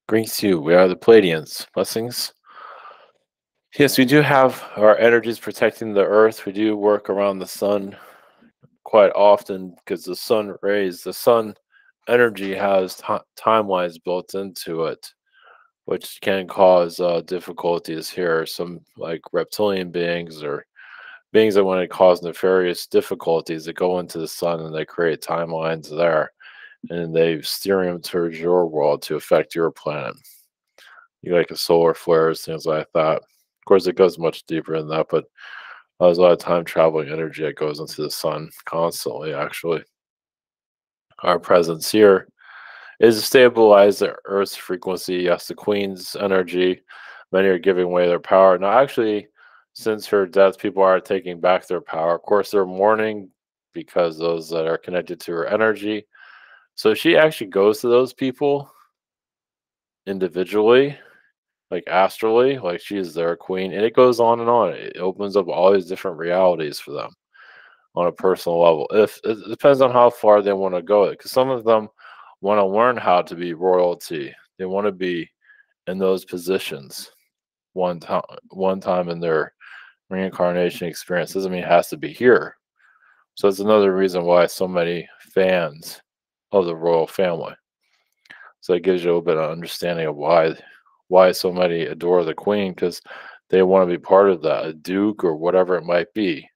Greets you. We are the Pleiadians. Blessings. Yes, we do have our energies protecting the earth. We do work around the sun quite often because the sun rays, the sun energy has timelines built into it, which can cause difficulties here. Some like reptilian beings or beings that want to cause nefarious difficulties that go into the sun and they create timelines there and they steer them towards your world to affect your planet. You like a solar flares, things like that. Of course, it goes much deeper than that, but there's a lot of time traveling energy that goes into the sun constantly. Actually, our presence here is to stabilize the Earth's frequency. Yes, the Queen's energy. Many are giving away their power. Now, actually, since her death, people are taking back their power. Of course, they're mourning because those that are connected to her energy. So she actually goes to those people individually, like astrally, like she's their queen, and it goes on and on. It opens up all these different realities for them on a personal level. If it depends on how far they want to go, because some of them want to learn how to be royalty. They want to be in those positions one time in their reincarnation experience. Doesn't mean it has to be here. So it's another reason why so many fans of the royal family. So it gives you a little bit of understanding of why so many adore the queen, because they want to be part of that, a duke or whatever it might be.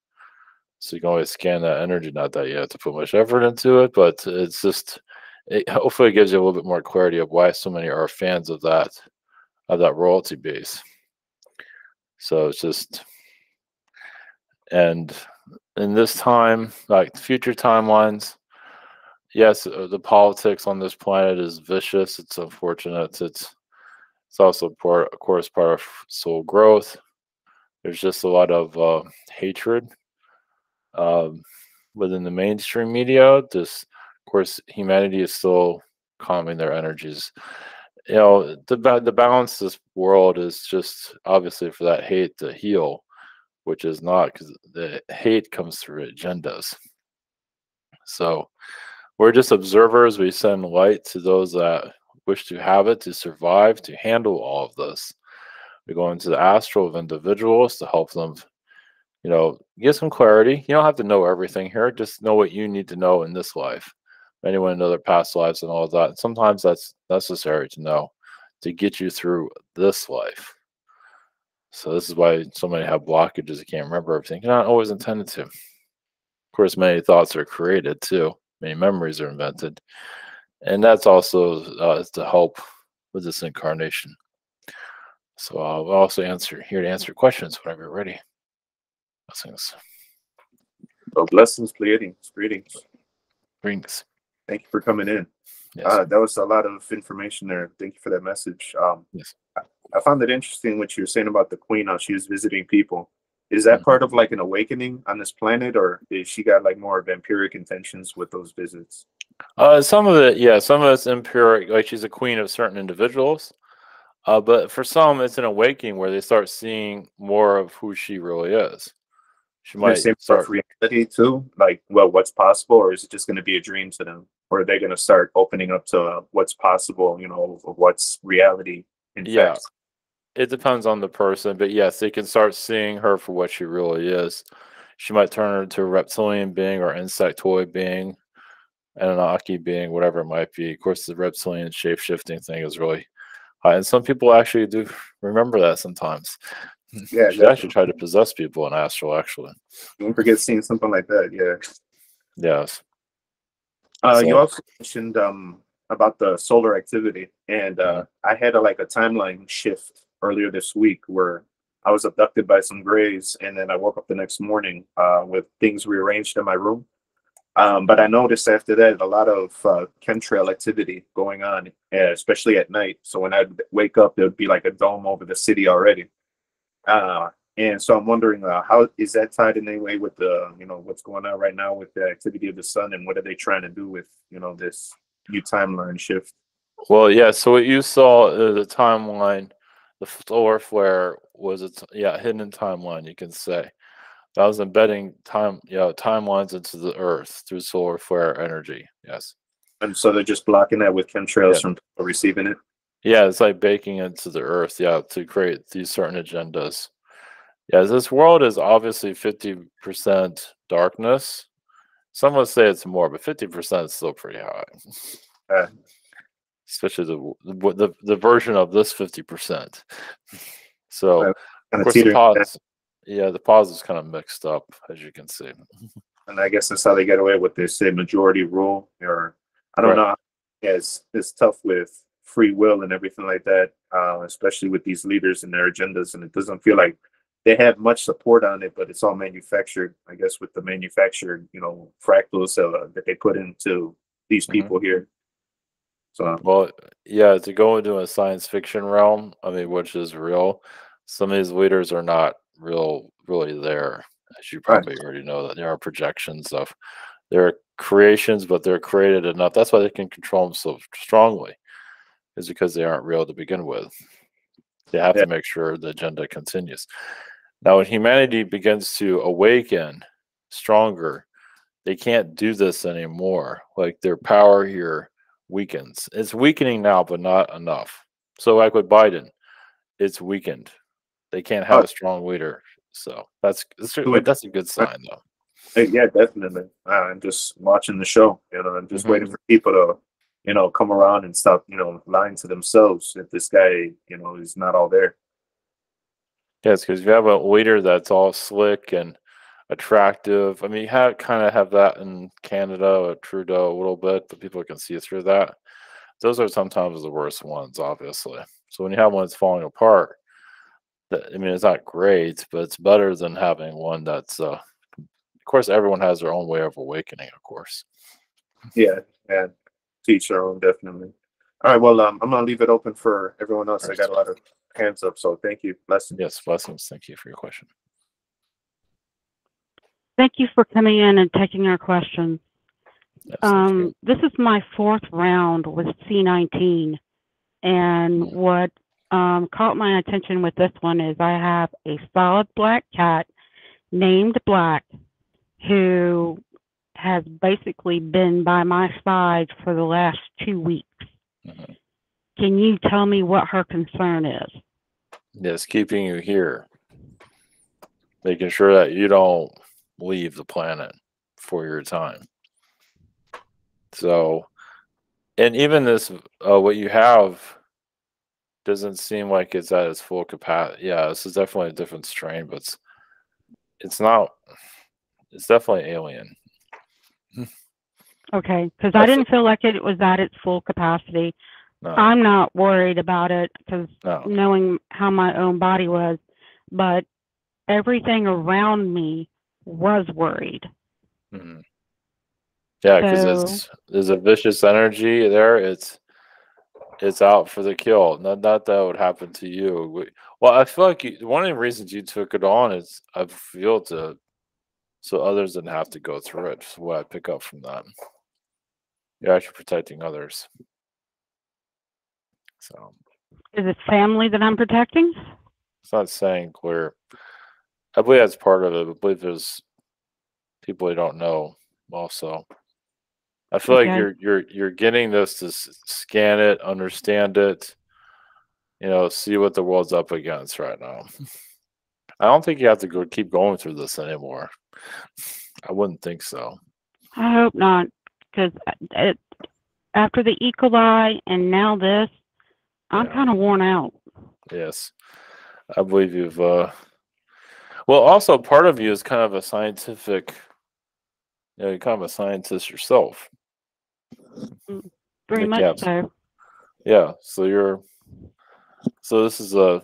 So you can always scan that energy. Not that you have to put much effort into it, but it's just it hopefully it gives you a little bit more clarity of why so many are fans of that royalty base. So it's just, and in this time, like future timelines, yes, the politics on this planet is vicious. It's unfortunate. It's also part, of course, part of soul growth. There's just a lot of hatred um, within the mainstream media. Just, of course, humanity is still calming their energies. You know, the balance of this world is just obviously for that hate to heal, which is not, because the hate comes through agendas. So we're just observers. We send light to those that wish to have it, to survive, to handle all of this. We go into the astral of individuals to help them, get some clarity. You don't have to know everything here. Just know what you need to know in this life. Anyone know their past lives and all of that. Sometimes that's necessary to know to get you through this life. So this is why so many have blockages. They can't remember everything. You're not always intended to. Of course, many thoughts are created too. Many memories are invented. And that's also to help with this incarnation. So I'll also here to answer questions whenever you're ready. Blessings. Well, blessings, Pleiadians. Greetings. Greetings. Thank you for coming in. Yes. That was a lot of information there. Thank you for that message. Yes. I found it interesting what you were saying about the queen, how she was visiting people. Is that part of like an awakening on this planet, or is she got like more vampiric intentions with those visits? Some of it, yeah, some of it's empiric, like she's a queen of certain individuals. But for some, it's an awakening where they start seeing more of who she really is. She And the might same start. for reality too, like well, what's possible, or is it just going to be a dream to them, or are they going to start opening up to what's possible, of what's reality in Yeah, fact? it depends on the person, but yes, they can start seeing her for what she really is. She might turn her into a reptilian being or insectoid being, Anunnaki being, whatever it might be. Of course, the reptilian shape shifting thing is really high, and some people actually do remember that sometimes. Yeah, She's actually definitely. tried to possess people in astral, actually. Don't forget seeing something like that. Yeah. Yes. You So, also mentioned about the solar activity, and mhm. I had like a timeline shift earlier this week where I was abducted by some grays, and then I woke up the next morning with things rearranged in my room. But I noticed after that a lot of chemtrail activity going on, especially at night. So when I'd wake up, there would be like a dome over the city already. Uh, and so I'm wondering, how is that tied in any way with the, what's going on right now with the activity of the sun, and what are they trying to do with, this new timeline shift? Well, yeah. So what you saw, the timeline, the solar flare was yeah, hidden timeline. You can say that was embedding timelines into the Earth through solar flare energy. Yes. And so they're just blocking that with chemtrails Yeah. from receiving it. Yeah, it's like baking into the earth, yeah, to create these certain agendas. Yeah, this world is obviously 50% darkness. Some would say it's more, but 50% is still pretty high. Uh, Especially the version of this 50%. So, of kind of course, the teetering. pause, yeah, the pause is kind of mixed up, as you can see. And I guess that's how they get away with this, say, majority rule, or I don't Right. know. Yeah, it's tough with free will and everything like that, especially with these leaders and their agendas. And it doesn't feel like they have much support on it, but it's all manufactured, I guess, with the manufactured, fractals that they put into these Hmm. people here. So, Well, yeah, to go into a science fiction realm, I mean, which is real, some of these leaders are not really there, as you right. probably already know that there are projections of their creations, but they're created enough. That's why they can control them so strongly, is because they aren't real to begin with. They have Yeah, to make sure the agenda continues. Now, when humanity begins to awaken stronger, they can't do this anymore. Like their power here weakens. It's weakening now, but not enough. So, like with Biden, it's weakened. They can't have oh, a strong leader. So do but it. that's a good sign, though. Yeah, definitely. I'm just watching the show, I'm just Hmm. waiting for people to, come around and stop, lying to themselves if this guy, is not all there. Yes, because you have a leader that's all slick and attractive. I mean, you have kind of have that in Canada or Trudeau a little bit, but people can see through that. Those are sometimes the worst ones, obviously. So when you have one that's falling apart, I mean, it's not great, but it's better than having one that's. Of course, everyone has their own way of awakening. Of course. Yeah, and teach their own, definitely. All right, well, I'm gonna leave it open for everyone else. I Right. got a lot of hands up, so thank you. Yes, Blessings. blessings. Thank you for your question. Thank you for coming in and taking our questions. Yes, thank you. This is my fourth round with C19, and what caught my attention with this one is I have a solid black cat named Black who has basically been by my side for the last 2 weeks. Mhm. Can you tell me what her concern is? Yes, keeping you here, making sure that you don't leave the planet for your time. So, and even this, what you have doesn't seem like it's at its full capacity. Yeah, this is definitely a different strain, but it's not. It's definitely alien. Okay, because I That's didn't feel like it was at its full capacity. no, I'm not worried about it because no. knowing how my own body was, but everything around me was worried. Mhm. Yeah, because So, there's a vicious energy there. It's out for the kill. Not that would happen to you. Well, I feel like one of the reasons you took it on is I feel to so others didn't have to go through it. Is what I pick up from that. You're actually protecting others. So is it family that I'm protecting? it's not saying clear. I believe that's part of it. I believe there's people you don't know also. I feel like Okay. you're getting this to scan it, understand it, see what the world's up against right now. I don't think you have to keep going through this anymore. I wouldn't think so. I hope not, because after the E. coli and now this, I'm Yeah. kind of worn out. Yes. I believe you've well also part of you is kind of a scientific, you're kind of a scientist yourself. Very Like much yes. so. Yeah. So this is a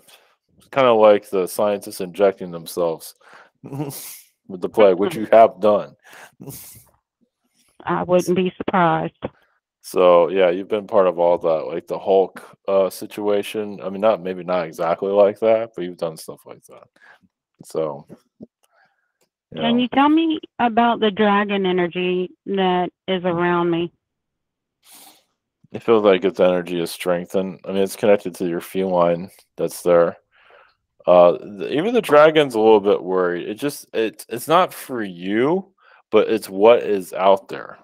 kind of like the scientists injecting themselves with the plague, which you have done. I wouldn't be surprised. So yeah, you've been part of all that, like the Hulk situation. I mean, not exactly like that, but you've done stuff like that. So Can you tell me about the dragon energy that is around me? it feels like its energy is strengthened. I mean, it's connected to your feline that's there. Even the dragon's a little bit worried. It's not for you, but it's what is out there,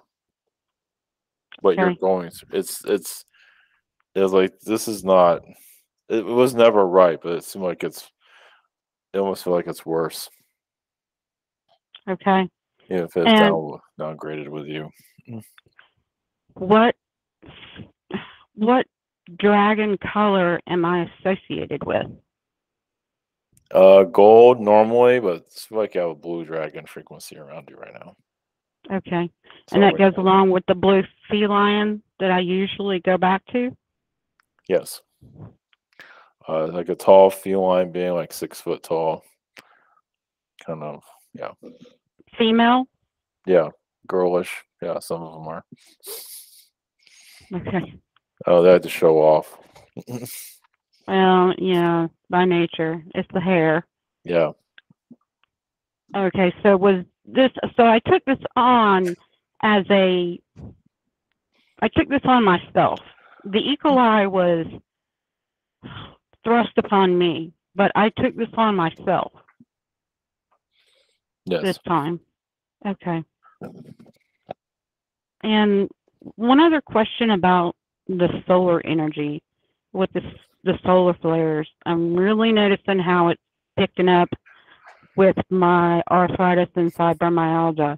what you're Okay. going through. It was like, this is not. It was never right, but it seemed like it almost feel like it's worse, Okay. even if it's And downgraded with you. what what dragon color am I associated with? Gold normally, but it's like you have a blue dragon frequency around you right now. Okay. So And that right goes now, along with the blue feline that I usually go back to? yes. Like a tall feline being like 6 foot tall. Kind of, yeah. Female? Yeah. Girlish. Yeah, some of them are. Okay. Oh, they had to show off. Well, yeah, by nature. It's the hair. Yeah. Okay, so I took this on I took this on myself. The eagle eye was thrust upon me, but I took this on myself Yes. this time. Okay. And one other question about the solar energy with the solar flares. I'm really noticing how it's picking up with my arthritis and fibromyalgia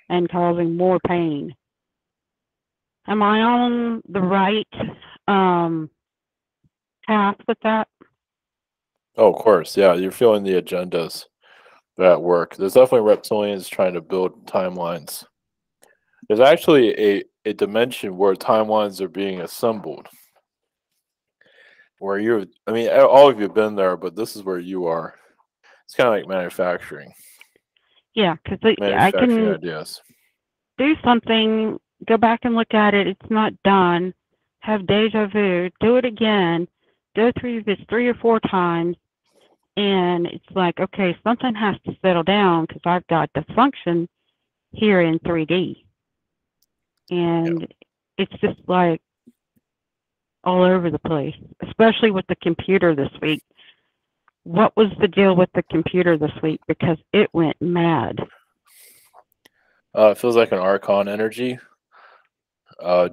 and causing more pain. Am I on the right path with that? Oh, of course. Yeah, you're feeling the agendas that work. There's definitely reptilians trying to build timelines. There's actually a dimension where timelines are being assembled. Where I mean, all of you have been there, but this is where you are. It's kind of like manufacturing. Yeah, because I Manufacturing can ideas. do something, go back and look at it, it's not done, have deja vu, do it again, go through this 3 or 4 times, and it's like, okay, something has to settle down because I've got the function here in 3D. And it's just like all over the place, especially with the computer this week. What was the deal with the computer this week? Because it went mad. It feels like an archon energy.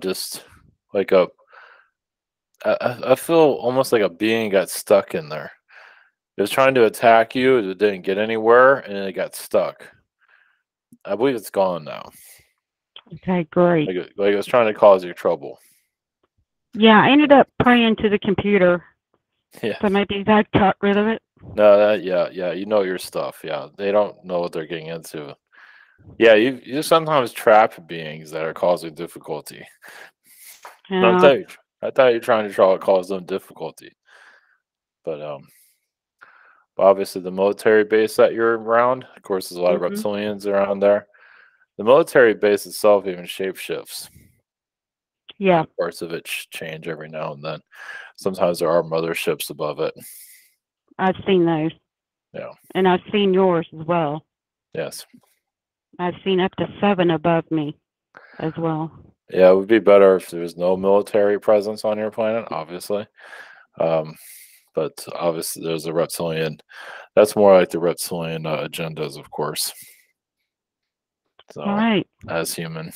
Just like I feel almost like a being got stuck in there. It was trying to attack you. It didn't get anywhere, and it got stuck. I believe it's gone now. Okay, great. Like it was trying to cause you trouble. Yeah, I ended up praying to the computer. Yeah. So maybe that got rid of it. No, yeah, you know your stuff. Yeah, they don't know what they're getting into. Yeah, you sometimes trap beings that are causing difficulty. Yeah. I thought you're trying to cause them difficulty, but obviously the military base that you're around, of course, there's a lot of reptilians around there. The military base itself even shapeshifts. Yeah. Parts of it change every now and then. Sometimes there are motherships above it. I've seen those. Yeah. And I've seen yours as well. Yes. I've seen up to 7 above me as well. Yeah, it would be better if there was no military presence on your planet, obviously. But obviously there's a reptilian. That's more like the reptilian agendas, of course. So, all right. As human.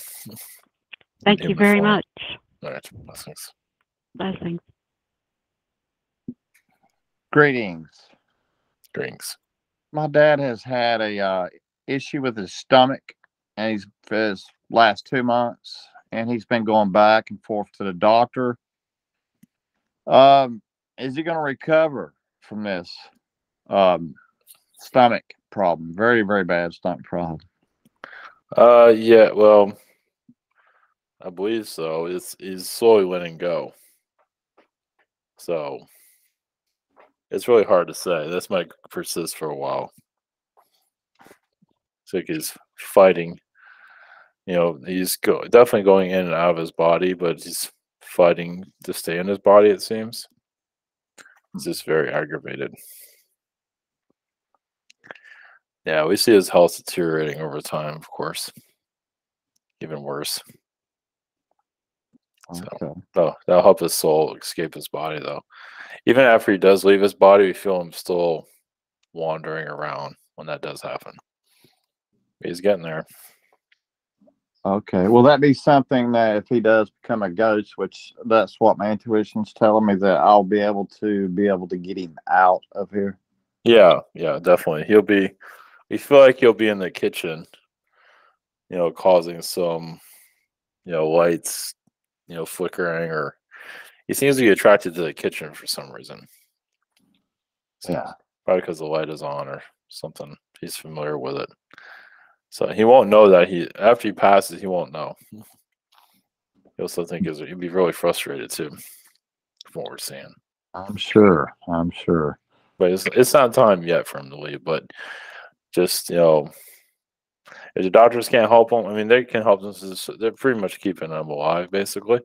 Thank you very much. All right. Blessings. Blessings. Greetings. Drinks. My dad has had a issue with his stomach, and he's for his last 2 months, and he's been going back and forth to the doctor. Is he going to recover from this stomach problem? Very, very bad stomach problem. Yeah. Well, I believe so. He's slowly letting go. So it's really hard to say. This might persist for a while. It's like he's fighting. You know, he's definitely going in and out of his body, but he's fighting to stay in his body, it seems. He's just very aggravated. Yeah, we see his health deteriorating over time, of course. Even worse. Okay. So that'll help his soul escape his body, though. Even after he does leave his body, we feel him still wandering around when that does happen. He's getting there. Okay. Will that be something that if he does become a ghost, which that's what my intuition's telling me, that I'll be able to get him out of here? Yeah, yeah, definitely. We feel like he'll be in the kitchen, causing some, lights, flickering, or he seems to be attracted to the kitchen for some reason. So Yeah. probably because the light is on or something. He's familiar with it. So he won't know that after he passes, he won't know. He'll still think he'd be really frustrated too, from what we're seeing. I'm sure. I'm sure. But it's not time yet for him to leave. But just if the doctors can't help him, I mean they can help him. They're pretty much keeping him alive, basically.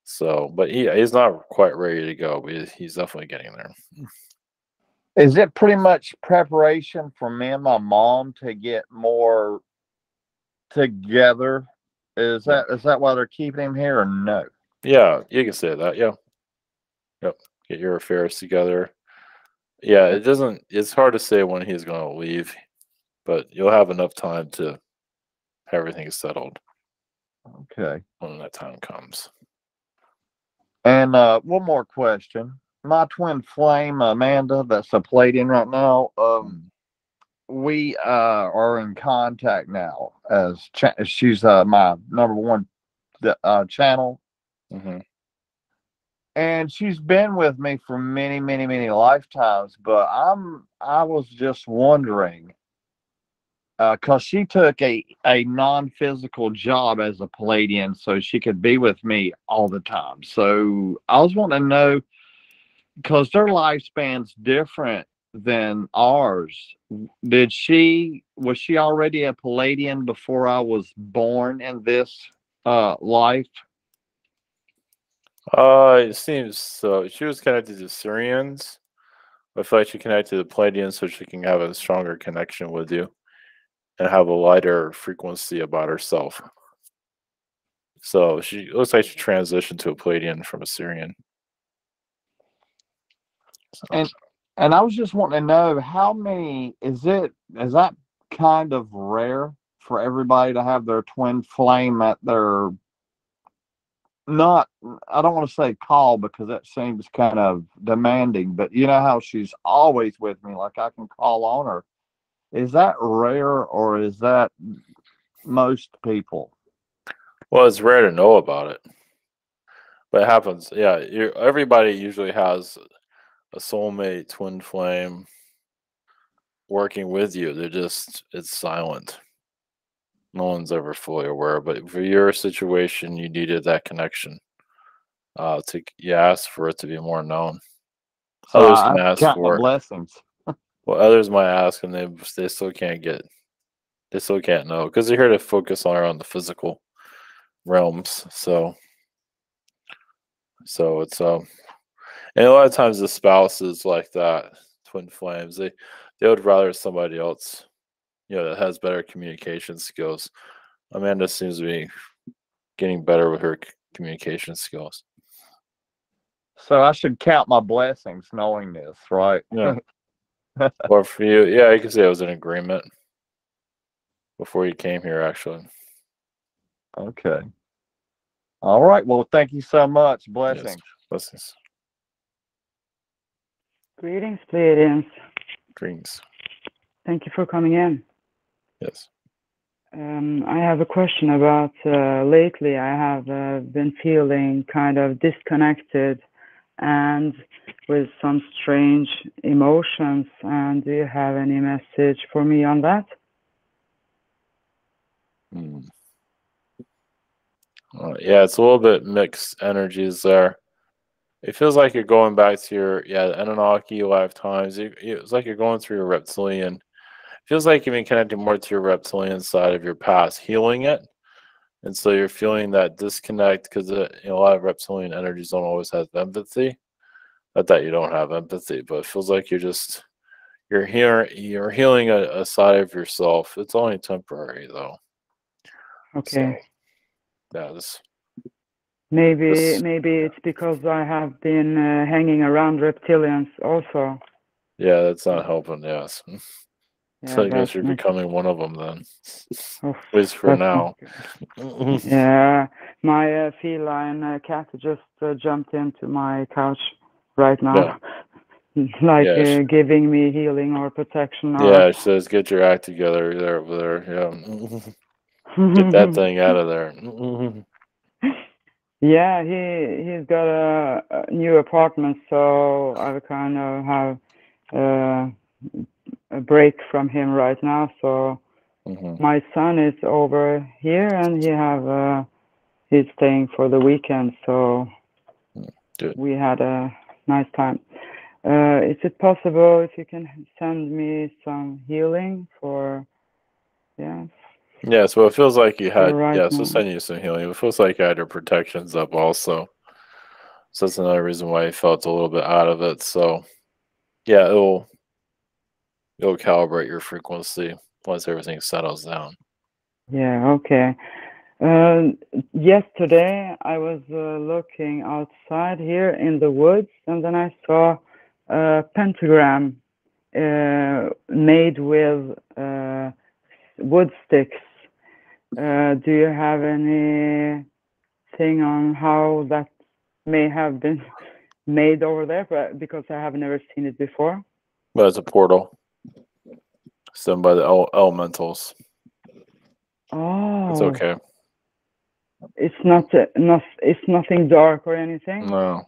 So, but he's not quite ready to go. But he's definitely getting there. Is it pretty much preparation for me and my mom to get more together? Is that why they're keeping him here, or no? Yeah, you can say that. Yeah. Yep. Get your affairs together. Yeah, it's hard to say when he's going to leave, but you'll have enough time to have everything settled Okay. when that time comes. And one more question. My twin flame, Amanda, that's a Pleiadian right now. We are in contact now as she's my number one channel. Mm-hmm. And she's been with me for many, many, many lifetimes. But I was just wondering, because she took a non-physical job as a Pleiadian, so she could be with me all the time. So I was wanting to know, because their lifespan's different than ours. Was she already a Pleiadian before I was born in this life? It seems so. She was connected to Syrians. I feel like she connected to the Pleiadians so she can have a stronger connection with you and have a lighter frequency about herself. So she looks like she transitioned to a Pleiadian from a Syrian. So. And I was just wanting to know, how many is that kind of rare for everybody to have their twin flame at their, not, I don't want to say call because that seems kind of demanding, but you know how she's always with me, like I can call on her. Is that rare, or is that most people? Well, it's rare to know about it, but it happens. Yeah, everybody usually has a soulmate twin flame working with you. It's silent. No one's ever fully aware. But for your situation, you needed that connection. You asked for it to be more known. So Others I can ask count my for it. blessings. Well, others might ask, and they still can't get. They still can't know because they're here to focus on the physical realms. So it's and a lot of times the spouses like that, twin flames, they would rather somebody else, that has better communication skills. Amanda seems to be getting better with her communication skills. So I should count my blessings knowing this, right? Yeah. Or for you, yeah, you can say it was an agreement before you came here, actually. Okay. All right. Well, thank you so much. Blessings. Yes. Blessings. Greetings, Pleiadians. Greetings. Thank you for coming in. Yes. I have a question about lately I have been feeling kind of disconnected and with some strange emotions. And do you have any message for me on that? Yeah, it's a little bit mixed energies there. It feels like you're going back to your Anunnaki lifetimes. It's like you're going through your reptilian. It feels like you've been connected more to your reptilian side of your past, healing it, and so you're feeling that disconnect because a lot of reptilian energies don't always have empathy. Not that you don't have empathy, but it feels like you're healing a side of yourself. It's only temporary though. Okay. So, yeah, maybe it's because I have been hanging around reptilians also. Yeah, that's not helping. Yes. So I guess that's you're not. becoming one of them then, Oof, at least for that's now. not. Yeah, my feline cat just jumped into my couch right now, like Yeah, giving me healing or protection or. yeah. She says, "Get your act together, there over there." Yeah, get that thing out of there. Yeah, he's got a new apartment, so I kind of have a break from him right now. So my son is over here, and he's staying for the weekend. So Good. we had a nice time. Is it possible if you can send me some healing for, yeah, Yeah, so it feels like you had, right yeah, so now? send you some healing. It feels like you had your protections up also. So that's another reason why you felt a little bit out of it. So yeah, it'll calibrate your frequency once everything settles down. Yeah, okay. Yesterday I was looking outside here in the woods, and then I saw a pentagram made with wood sticks. Do you have anything on how that may have been made over there? Because I have never seen it before. But it's a portal sent by the elementals. Oh, It's okay. it's not it's nothing dark or anything. No,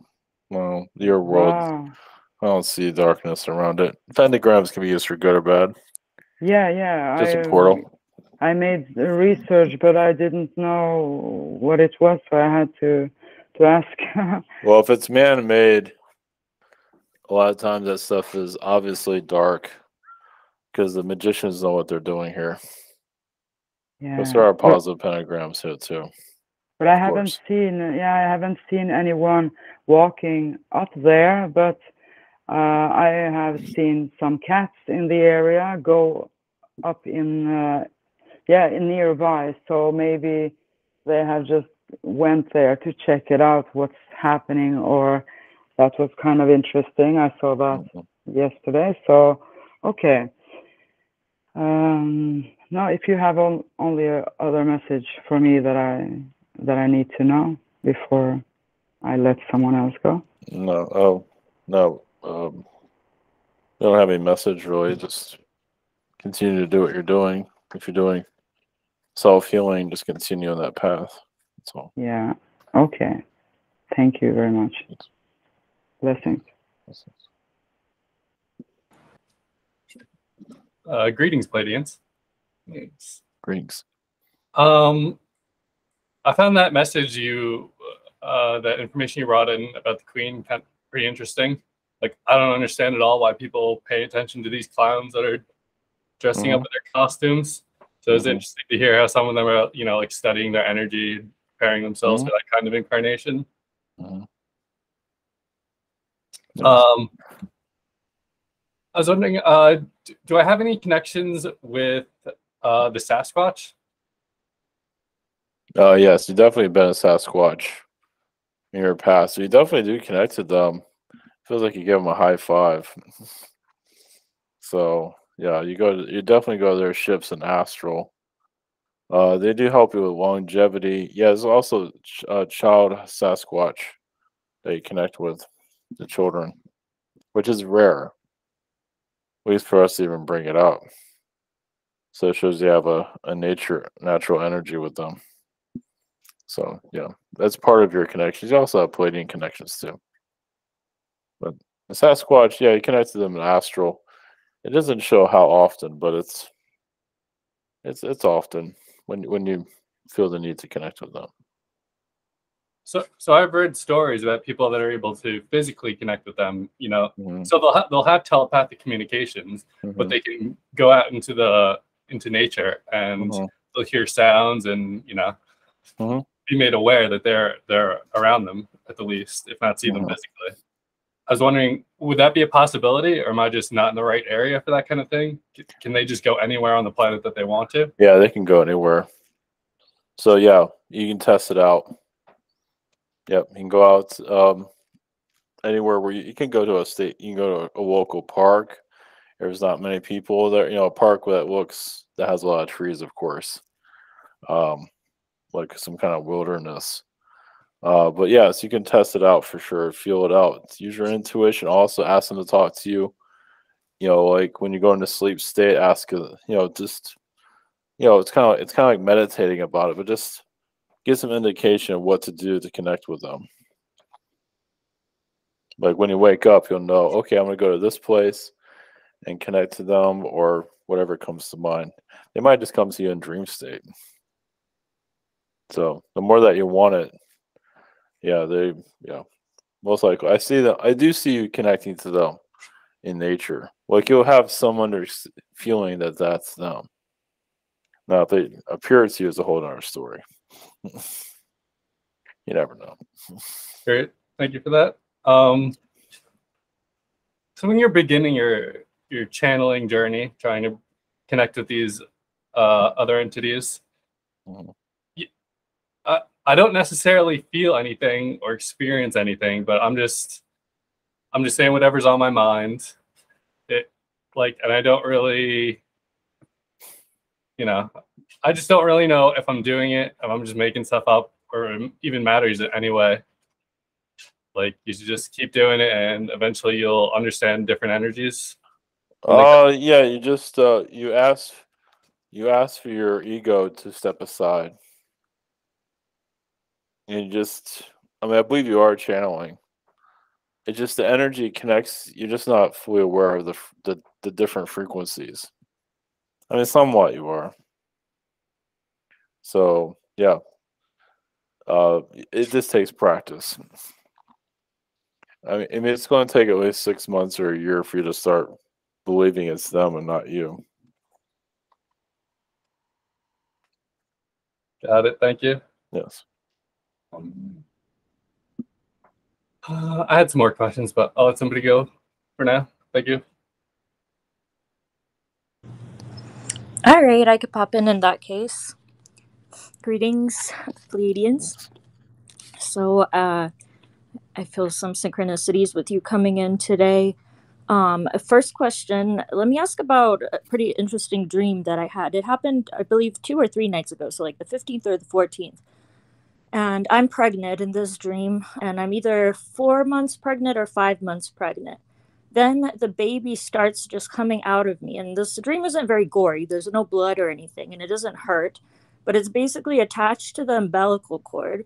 your world. Wow. I don't see darkness around it. Pentagrams can be used for good or bad. Yeah. Just a portal. I made the research, but I didn't know what it was, so I had to ask. Well, if it's man-made, a lot of times that stuff is obviously dark because the magicians know what they're doing here. But there Yeah, are positive pentagrams here too. but I haven't seen anyone walking up there, but I have seen some cats in the area go up in nearby. So maybe they have just went there to check it out, what's happening, or that was kind of interesting. I saw that yesterday. So okay. Now, if you have only a other message for me that I need to know before I let someone else go. No, oh no. You don't have any message really. Just continue to do what you're doing. If you're doing self-healing, just continue on that path. That's all. Yeah. Okay. Thank you very much. Blessings. Greetings, Pleiadians. Greetings. I found that message that information you brought in about the Queen pretty interesting. Like, I don't understand at all why people pay attention to these clowns that are dressing up in their costumes. So it's interesting to hear how some of them are, like studying their energy, preparing themselves for that kind of incarnation. I was wondering, do I have any connections with the Sasquatch? Yes, you definitely been a Sasquatch in your past. So you definitely do connect to them. Feels like you give them a high five. So yeah, you definitely go to their ships in astral. They do help you with longevity. Yeah, there's also a child Sasquatch that you connect with, the children, which is rare, at least for us to even bring it up. So it shows you have a natural energy with them. So yeah, that's part of your connections. You also have Pleiadian connections too. But the Sasquatch, yeah, you connect to them in astral. It doesn't show how often, but it's often when you feel the need to connect with them. So I've read stories about people that are able to physically connect with them. So they'll have telepathic communications, but they can go out into nature and they'll hear sounds and be made aware that they're around them at the least, if not see them physically. I was wondering, would that be a possibility, or am I just not in the right area for that kind of thing? Can they just go anywhere on the planet that they want to? Yeah, they can go anywhere. So yeah, you can test it out. Yep, you can go out anywhere where you can go to you can go to a local park There's not many people there. A park that has a lot of trees, of course, like some kind of wilderness. But yeah, so you can test it out for sure, feel it out. Use your intuition. Also, ask them to talk to you. Like when you go into sleep state, ask. Just it's kind of like meditating about it, but just get some indication of what to do to connect with them. Like when you wake up, you'll know, okay, I'm going to go to this place and connect to them, or whatever comes to mind. They might just come to you in dream state. So the more that you want it, most likely. I do see you connecting to them in nature. Like you'll have some feeling that that's them. Now, if they appear to you, is a whole other story. You never know. Great, thank you for that. So when you're beginning your channeling journey, trying to connect with these other entities, I don't necessarily feel anything or experience anything, but I'm just saying whatever's on my mind. And I don't really, I just don't really know if I'm doing it, if I'm just making stuff up, or it even matters anyway. Like you should just keep doing it, and eventually you'll understand different energies. Yeah, you just you ask for your ego to step aside. And I believe you are channeling. It's just the energy connects. You're just not fully aware of the different frequencies. I mean, somewhat you are. So yeah, it just takes practice. I mean, it's going to take at least 6 months or a year for you to start believing it's them and not you. Got it. Thank you. Yes. I had some more questions, but I'll let somebody go for now. Thank you. All right, I could pop in that case. Greetings, Pleiadians. So, I feel some synchronicities with you coming in today. First question, let me ask about a pretty interesting dream that I had. It happened, I believe, 2 or 3 nights ago, so like the 15th or the 14th. And I'm pregnant in this dream, and I'm either 4 months pregnant or 5 months pregnant. Then the baby starts just coming out of me, and this dream isn't very gory. There's no blood or anything, and it doesn't hurt, but it's basically attached to the umbilical cord.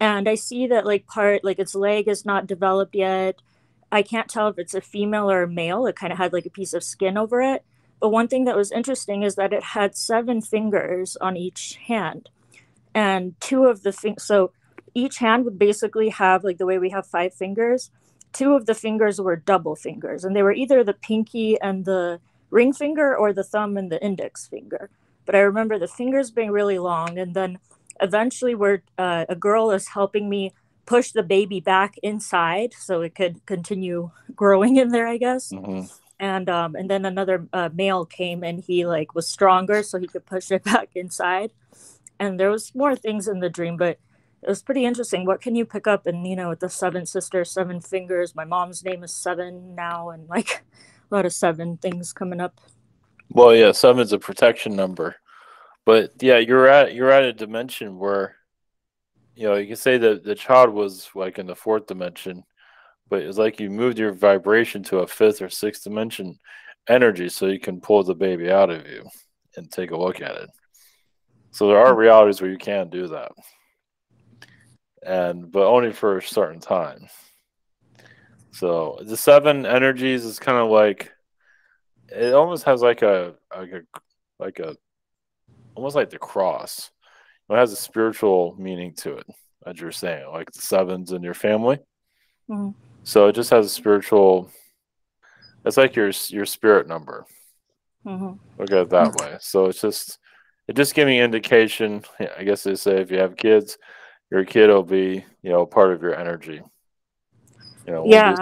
And I see that its leg is not developed yet. I can't tell if it's a female or a male. It kind of had like a piece of skin over it. But one thing that was interesting is that it had 7 fingers on each hand. And 2 of the so each hand would basically have, like the way we have 5 fingers, 2 of the fingers were double fingers. And they were either the pinky and the ring finger or the thumb and the index finger. But I remember the fingers being really long. And then eventually a girl is helping me push the baby back inside so it could continue growing in there, I guess. Mm-hmm. And then another male came, and he was stronger so he could push it back inside. And there was more things in the dream, but it was pretty interesting. What can you pick up? And with the 7 sisters, 7 fingers, my mom's name is 7 now, and a lot of 7 things coming up. Well, yeah, 7 is a protection number. But yeah, you're at a dimension where, you can say that the child was like in the 4th dimension, but it's like you moved your vibration to a 5th or 6th dimension energy, so you can pull the baby out of you and take a look at it. So there are realities where you can do that, but only for a certain time. So the 7 energies is kind of like, it almost has like a almost like the cross. It has a spiritual meaning to it, as you're saying, like the 7s in your family. Mm-hmm. So it just has a spiritual. It's like your spirit number. Mm-hmm. Look at it that way. So it just giving indication. I guess they say if you have kids, your kid will be part of your energy. Yeah.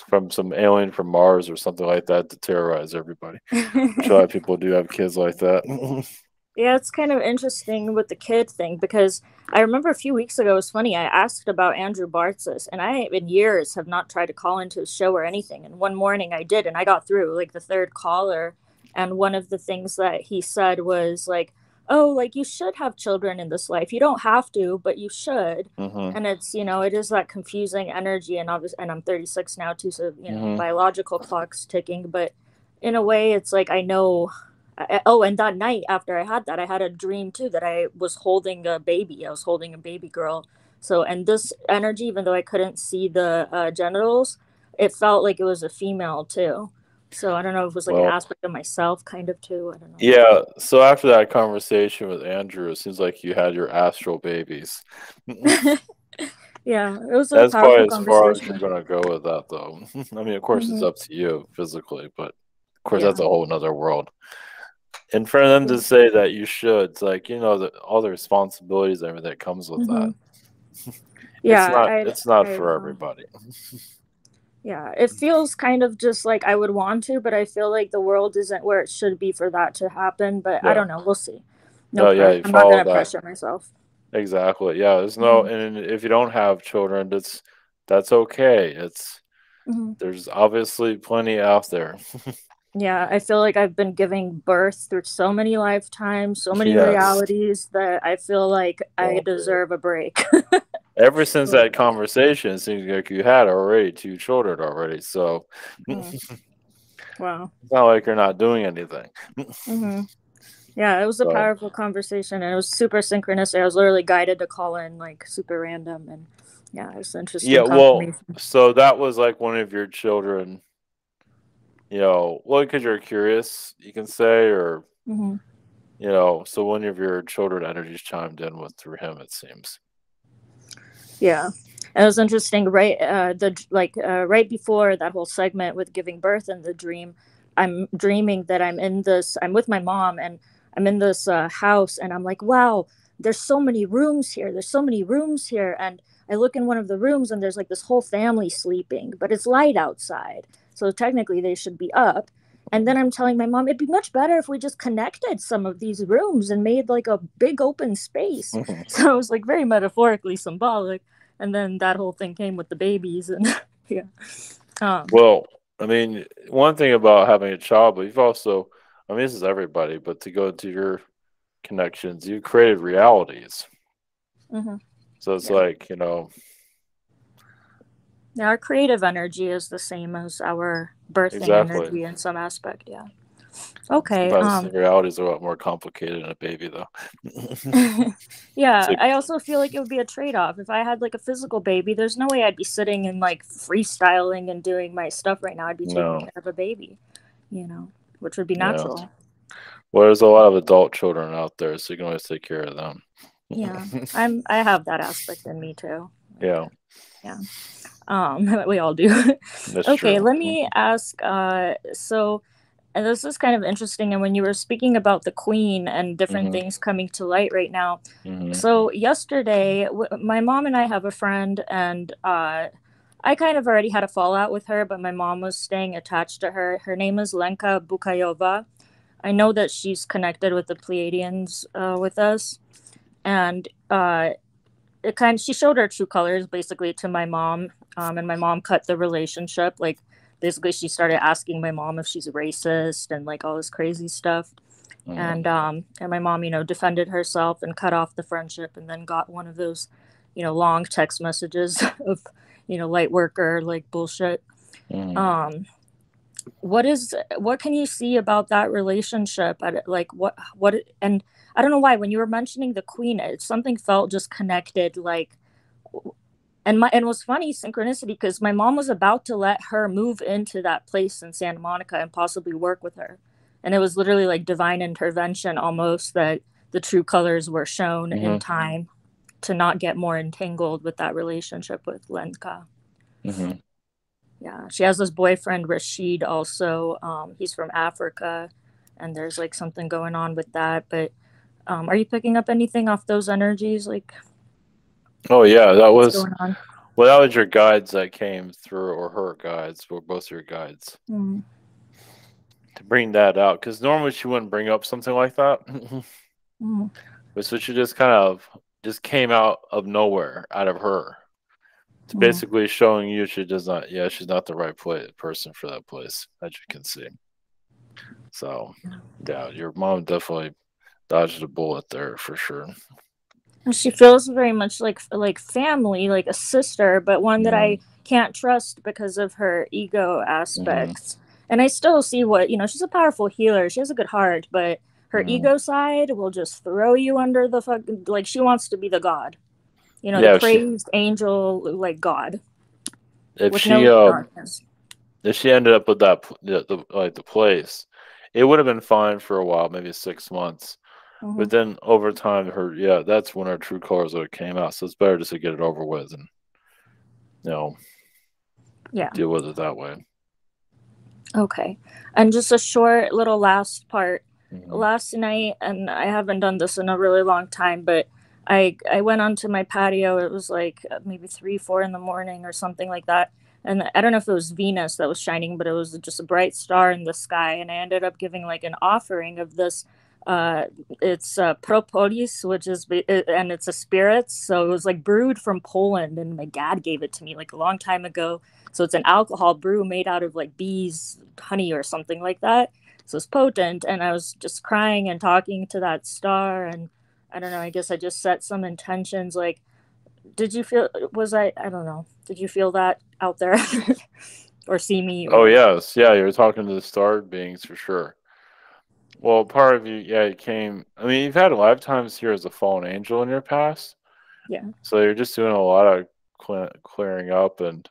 From some alien from Mars or something like that to terrorize everybody. Which a lot of people do have kids like that. Yeah, it's kind of interesting with the kid thing because I remember a few weeks ago, it was funny, I asked about Andrew Bartzis, and I, in years, have not tried to call into his show or anything. And one morning I did, and I got through, like, the third caller. And one of the things that he said was, like, oh, like, you should have children in this life. You don't have to, but you should. And it's, it is that confusing energy. And obviously, and I'm 36 now, too, so, biological clock's ticking. But in a way, it's like I know. Oh, and that night after I had that, I had a dream too that I was holding a baby. I was holding a baby girl. So, and this energy, even though I couldn't see the genitals, it felt like it was a female too. So I don't know if it was like an aspect of myself, kind of too. I don't know. Yeah. So after that conversation with Andrew, it seems like you had your astral babies. Yeah, it was a That's powerful probably as far as conversation. you're gonna go with that, though. I mean, of course, it's up to you physically, but of course, that's a whole another world. And for them to say that you should, it's like, all the responsibilities and everything that comes with that. Yeah, it's not for everybody. Yeah, it feels kind of just like I would want to, but I feel like the world isn't where it should be for that to happen. But I don't know. We'll see. No, yeah, I'm not going to pressure myself. Exactly. Yeah, there's no, and if you don't have children, that's okay. There's obviously plenty out there. Yeah, I feel like I've been giving birth through so many lifetimes, so many realities that I feel like I deserve a break. Ever since that conversation, it seems like you had already 2 children already. So, wow, it's not like you're not doing anything. Yeah, it was a powerful conversation, and it was super synchronous. I was literally guided to call in, like, super random, and yeah, it was interesting. Yeah, well, so that was like one of your children. Because you're curious, you can say, or so one of your children energies chimed in through him, it seems. Yeah, it was interesting. Right, right before that whole segment with giving birth and the dream, I'm dreaming that I'm with my mom, and I'm in this house, and I'm like, wow, there's so many rooms here. There's so many rooms here, and I look in one of the rooms, and there's like this whole family sleeping, but it's light outside. So technically they should be up. And then I'm telling my mom, it'd be much better if we just connected some of these rooms and made like a big open space. So it was like very metaphorically symbolic. And then that whole thing came with the babies. And well, I mean, one thing about having a child, but you've also, I mean, this is everybody, but to go into your connections, you created realities. So it's like, our creative energy is the same as our birthing energy in some aspect. Yeah. Okay. Sometimes the realities are a lot more complicated in a baby, though. Yeah, I also feel like it would be a trade-off. If I had like a physical baby, there's no way I'd be sitting and like freestyling and doing my stuff right now. I'd be taking care of a baby, which would be natural. Well, there's a lot of adult children out there, so you can always take care of them. Yeah, I have that aspect in me too. Yeah. We all do. Okay, true. Let me ask. And this is kind of interesting. And when you were speaking about the Queen and different things coming to light right now, so yesterday, my mom and I have a friend, and I kind of already had a fallout with her, but my mom was staying attached to her. Her name is Lenka Bukayova. I know that she's connected with the Pleiadians with us, and she showed her true colors basically to my mom, and my mom cut the relationship. Like, basically she started asking my mom if she's racist and like all this crazy stuff. And my mom, defended herself and cut off the friendship, and then got one of those, long text messages of, light worker, like bullshit. What can you see about that relationship? Like what, and I don't know why, when you were mentioning the Queen, something felt just connected, like, and it was funny synchronicity, because my mom was about to let her move into that place in Santa Monica and possibly work with her. And it was literally like divine intervention almost, that the true colors were shown in time to not get more entangled with that relationship with Lenka. Yeah, she has this boyfriend, Rashid, also. He's from Africa, and there's like something going on with that. But are you picking up anything off those energies? Like, oh yeah, that was your guides that came through, or her guides, or both your guides, to bring that out. Because normally she wouldn't bring up something like that. Mm. So she just kind of just came out of nowhere, out of her. It's Mm. basically showing you she does not. Yeah, she's not the right person for that place, as you can see. So, yeah, your mom definitely dodged a bullet there for sure. And she feels very much like family, like a sister, but one that I Mm, can't trust because of her ego mhm, aspects. And I still see what, she's a powerful healer. She has a good heart, but her mhm. ego side will just throw you under the fucking, like, she wants to be the god. The Yeah, praised angel, like god, if with she no darkness. if she ended up with that the place, it would have been fine for a while, maybe 6 months. Hmm. But then over time, that's when her true colors would have came out. So it's better just to get it over with and you know Yeah. deal with it that way. Okay. And just a short little last part. Mhm. Last night, and I haven't done this in a really long time, but I went onto my patio. It was like maybe 3, 4 in the morning or something like that. And I don't know if it was Venus that was shining, but it was just a bright star in the sky. And I ended up giving like an offering of this. Uh, it's propolis, and it's a spirit. So it was like brewed from Poland, and my dad gave it to me like a long time ago. So it's an alcohol brew made out of like bees, honey, or something like that. So it's potent. And I was just crying and talking to that star. And I don't know, I guess I just set some intentions. Like, did you feel, I don't know, did you feel that out there or see me Oh or? yes, yeah, you're talking to the star beings for sure. Well, part of you, yeah, you came. I mean, you've had lifetimes here as a fallen angel in your past, Yeah. so you're just doing a lot of clearing up, and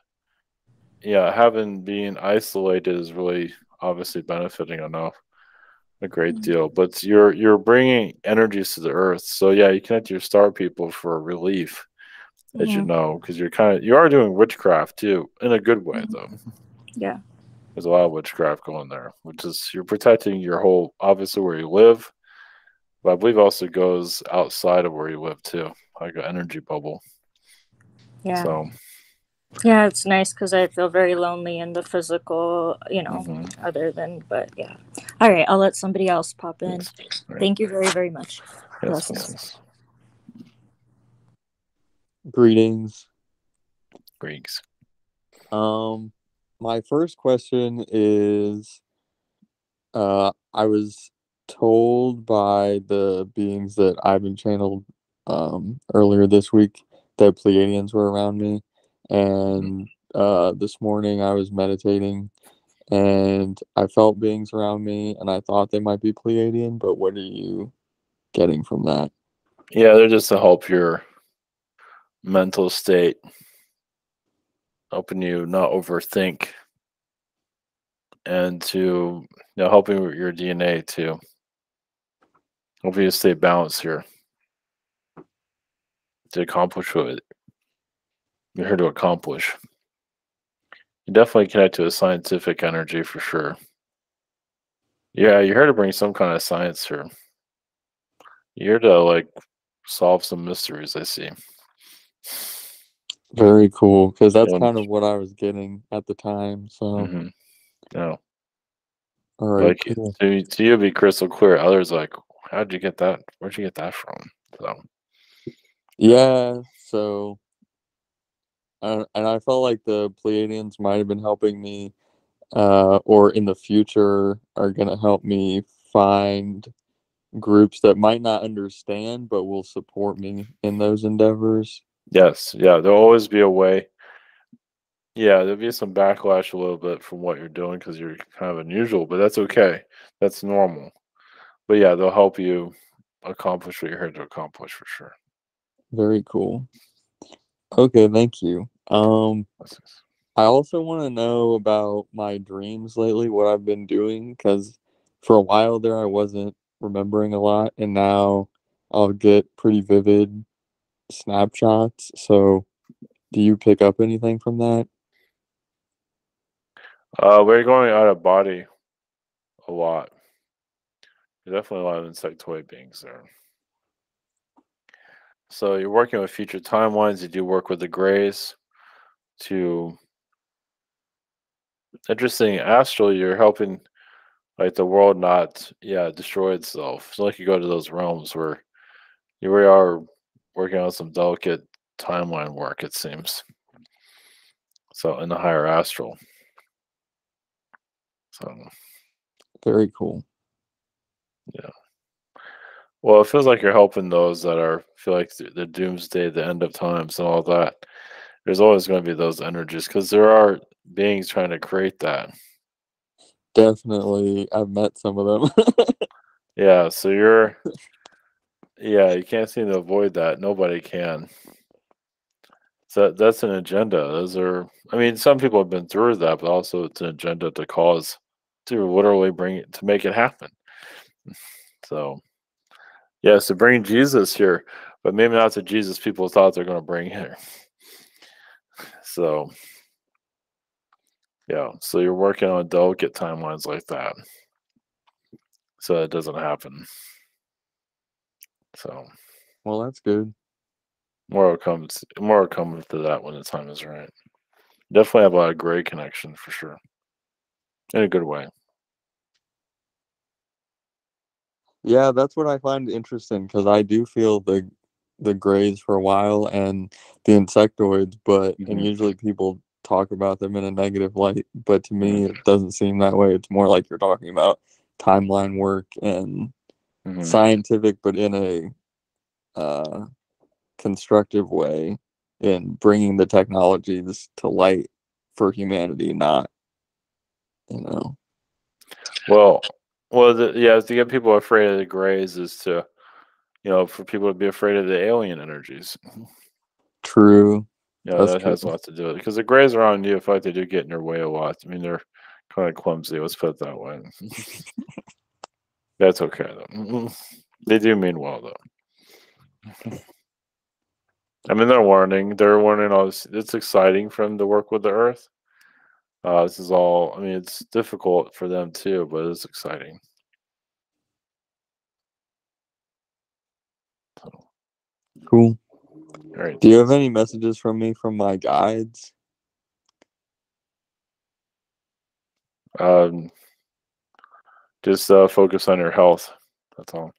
yeah, having being isolated is really obviously benefiting enough a great Mhm. deal. But you're bringing energies to the earth, so yeah, you connect to your star people for relief, as you Mhm. know, because you are doing witchcraft too, in a good way Mhm. though. Yeah. There's a lot of witchcraft going there, which is you're protecting your whole, obviously where you live, but I believe also goes outside of where you live too, like an energy bubble. Yeah. So, Yeah, it's nice because I feel very lonely in the physical, hmm other than, but yeah. All right, I'll let somebody else pop in. yes, right, Thank you very, very much. yes, yes, Blessings. yes. Greetings. Greeks. My first question is I was told by the beings that I've been channeled earlier this week that Pleiadians were around me. And this morning I was meditating and I felt beings around me and I thought they might be Pleiadian, but what are you getting from that? Yeah, they're just to help your mental state, helping you not overthink, and to helping with your DNA too. Hopefully, you stay balanced here to accomplish what you're here to accomplish. You definitely connect to a scientific energy for sure. Yeah, you're here to bring some kind of science here. You're here to like solve some mysteries. I see. Very cool, because that's And, kind of what I was getting at the time. So, yeah, all right, like cool. to you, be crystal clear. Others like, how'd you get that? Where'd you get that from? So, Yeah, so and I felt like the Pleiadians might have been helping me, or in the future are gonna help me find groups that might not understand but will support me in those endeavors. yes, yeah, there'll always be a way. Yeah, there'll be some backlash a little bit from what you're doing because you're kind of unusual, but that's okay. That's normal. But yeah, they'll help you accomplish what you're here to accomplish for sure. Very cool. Okay, thank you. Blessings. I also want to know about my dreams lately, what I've been doing, because for a while there I wasn't remembering a lot, and now I'll get pretty vivid snapshots. So, do you pick up anything from that? We're going out of body a lot. There's definitely a lot of insectoid beings there. So you're working with future timelines. You do work with the grays to interesting astral. You're helping like the world not destroy itself. So like you go to those realms where you really are working on some delicate timeline work, it seems. So in the higher astral. So Very cool. yeah. Well, it feels like you're helping those that feel like the doomsday, the end of times, and all that. There's always going to be those energies because there are beings trying to create that. Definitely, I've met some of them. Yeah, so you can't seem to avoid that. Nobody can. So that's an agenda. Those are, I mean, some people have been through that, but also it's an agenda to literally bring it, to make it happen. So, yes, to bring Jesus here, but maybe not the Jesus people thought they're going to bring here. So, yeah, so you're working on delicate timelines like that, so it doesn't happen. So, Well, that's good. more will come to that when the time is right. Definitely have a lot of gray connection for sure, in a good way. Yeah, that's what I find interesting because I do feel the grays for a while and the insectoids, but and usually people talk about them in a negative light, but to me it doesn't seem that way. It's more like you're talking about timeline work and scientific, but in a constructive way, in bringing the technologies to light for humanity, not, you know. Well, to get people afraid of the grays is to, for people to be afraid of the alien energies. True. Yeah, that has a lot to do with it because the grays around you, I feel like they do get in your way a lot. I mean, they're kind of clumsy. Let's put it that way. That's okay though. They do mean well though. I mean, they're warning all this. It's exciting for them to work with the Earth. This is all. I mean, it's difficult for them too, but it's exciting. Cool. All right. Do you have any messages from me from my guides? Just focus on your health. That's all.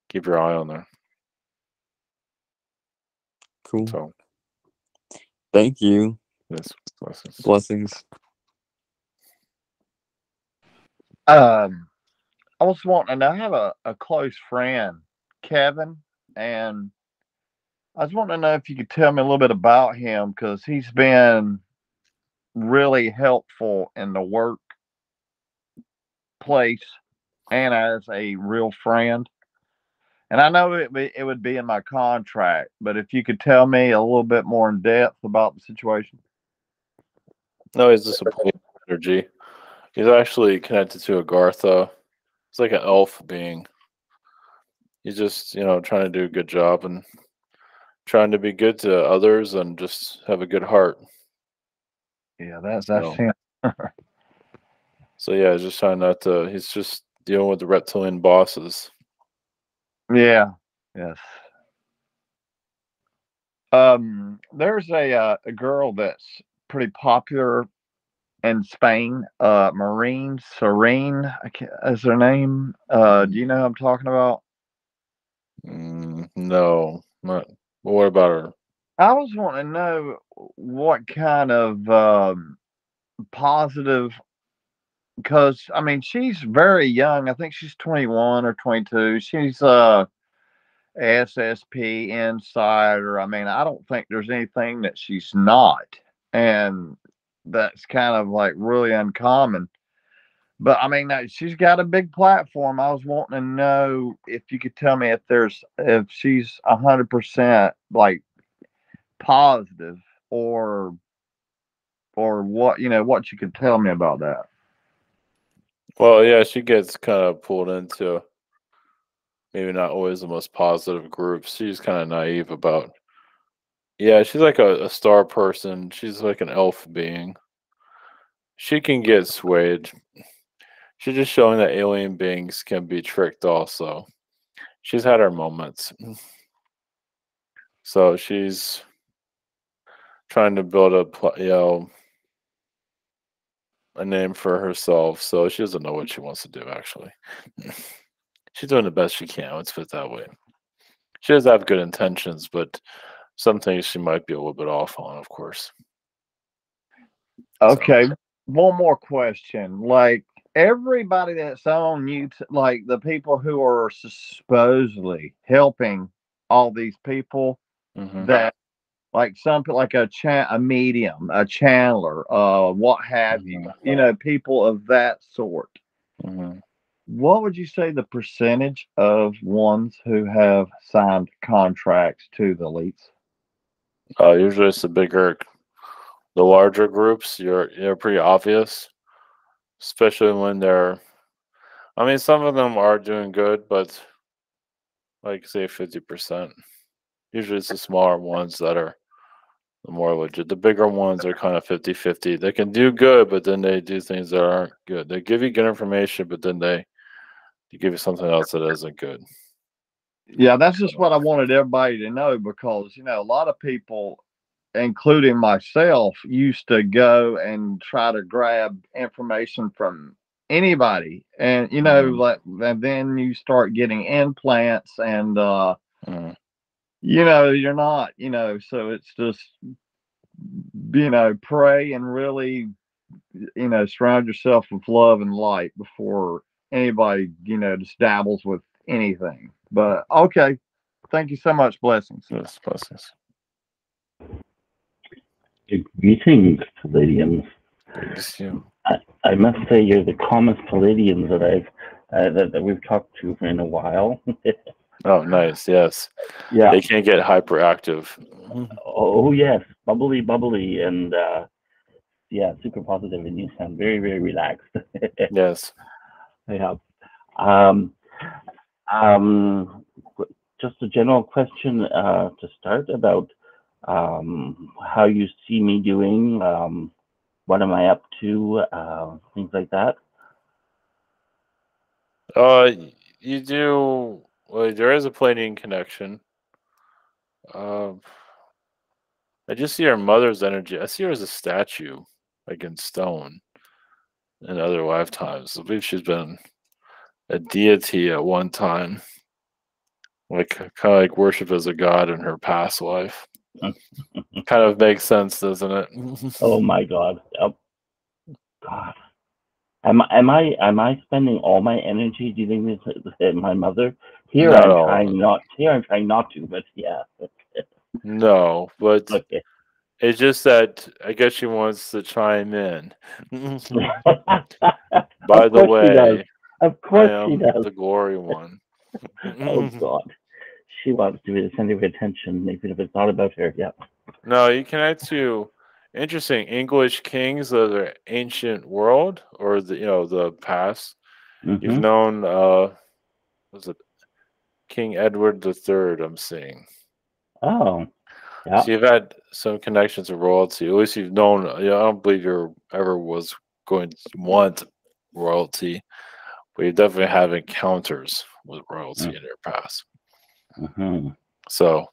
Keep your eye on there. Cool. So, thank you. Yes, blessings. Blessings. I was wanting to have a close friend, Kevin, and I was wanting to know if you could tell me a little bit about him because he's been really helpful in the workplace and as a real friend. And I know it would be in my contract, but if you could tell me a little bit more in depth about the situation. No, he's just a plain energy. He's actually connected to Agartha. It's like an elf being. He's just, trying to do a good job and trying to be good to others and just have a good heart. Yeah, that's him. So yeah, just trying not to. He's just dealing with the reptilian bosses. Yeah. Yes. There's a girl that's pretty popular in Spain. Marine Serene is her name. Do you know who I'm talking about? No, not. What about her? I was wanting to know what kind of positive, because I mean she's very young. I think she's 21 or 22. She's SSP insider. I mean, I don't think there's anything that she's not, and that's kind of like really uncommon. But I mean, she's got a big platform. I was wanting to know if you could tell me if she's 100% like positive or what what you could tell me about that. Well, yeah, she gets kind of pulled into maybe not always the most positive groups. She's kind of naive about. Yeah, she's like a star person. She's like an elf being. She can get swayed. She's just showing that alien beings can be tricked also. She's had her moments. So she's trying to build a, a name for herself, so she doesn't know what she wants to do. Actually, she's doing the best she can. Let's put it that way. She does have good intentions, but some things she might be a little bit off on, of course. Okay, one more question. Like everybody that's on YouTube, like the people who are supposedly helping all these people that like something like a medium, a channeler, what have you, people of that sort. What would you say the percentage of ones who have signed contracts to the elites? Usually it's the larger groups. You're pretty obvious, especially when they're. I mean, some of them are doing good, but like say 50%. Usually it's the smaller ones that are the more legit. The bigger ones are kind of 50-50. They can do good, but then they do things that aren't good. They give you good information, but then they give you something else that isn't good. Yeah, that's just what I wanted everybody to know, because a lot of people, including myself, used to go and try to grab information from anybody, and and then you start getting implants, and you're not, so it's just pray and really surround yourself with love and light before anybody just dabbles with anything. But okay, thank you so much. Blessings. Yes, blessings. Greetings, Pleiadians. I must say you're the calmest Pleiadians that that we've talked to in a while. Oh, nice. Yes. Yeah. They can't get hyperactive. Oh yes, bubbly, and yeah, super positive, and you sound very, very relaxed. Yes. Yeah. Just a general question to start about how you see me doing. What am I up to? Things like that. You do. Well, there is a Pleiadian connection. I just see her mother's energy. I see her as a statue, like in stone, in other lifetimes. I believe she's been a deity at one time, like kind of like worship as a god in her past life. Kind of makes sense, doesn't it? Oh my God! Yep. God, am I spending all my energy dealing with my mother? Here No. I'm trying not to, but yeah. No, but okay. It's just that I guess she wants to chime in. By the way, of course I she am does. the glory one. Oh God, she wants to be the center of attention, even if it's not about her. Yeah. No, you connect to interesting English kings of the ancient world, or the past. You've known was it King Edward III? I'm seeing. Oh. Yeah. So you've had some connections to royalty. At least you've known. I don't believe you ever was going to want royalty, but you definitely have encounters with royalty in your past. So,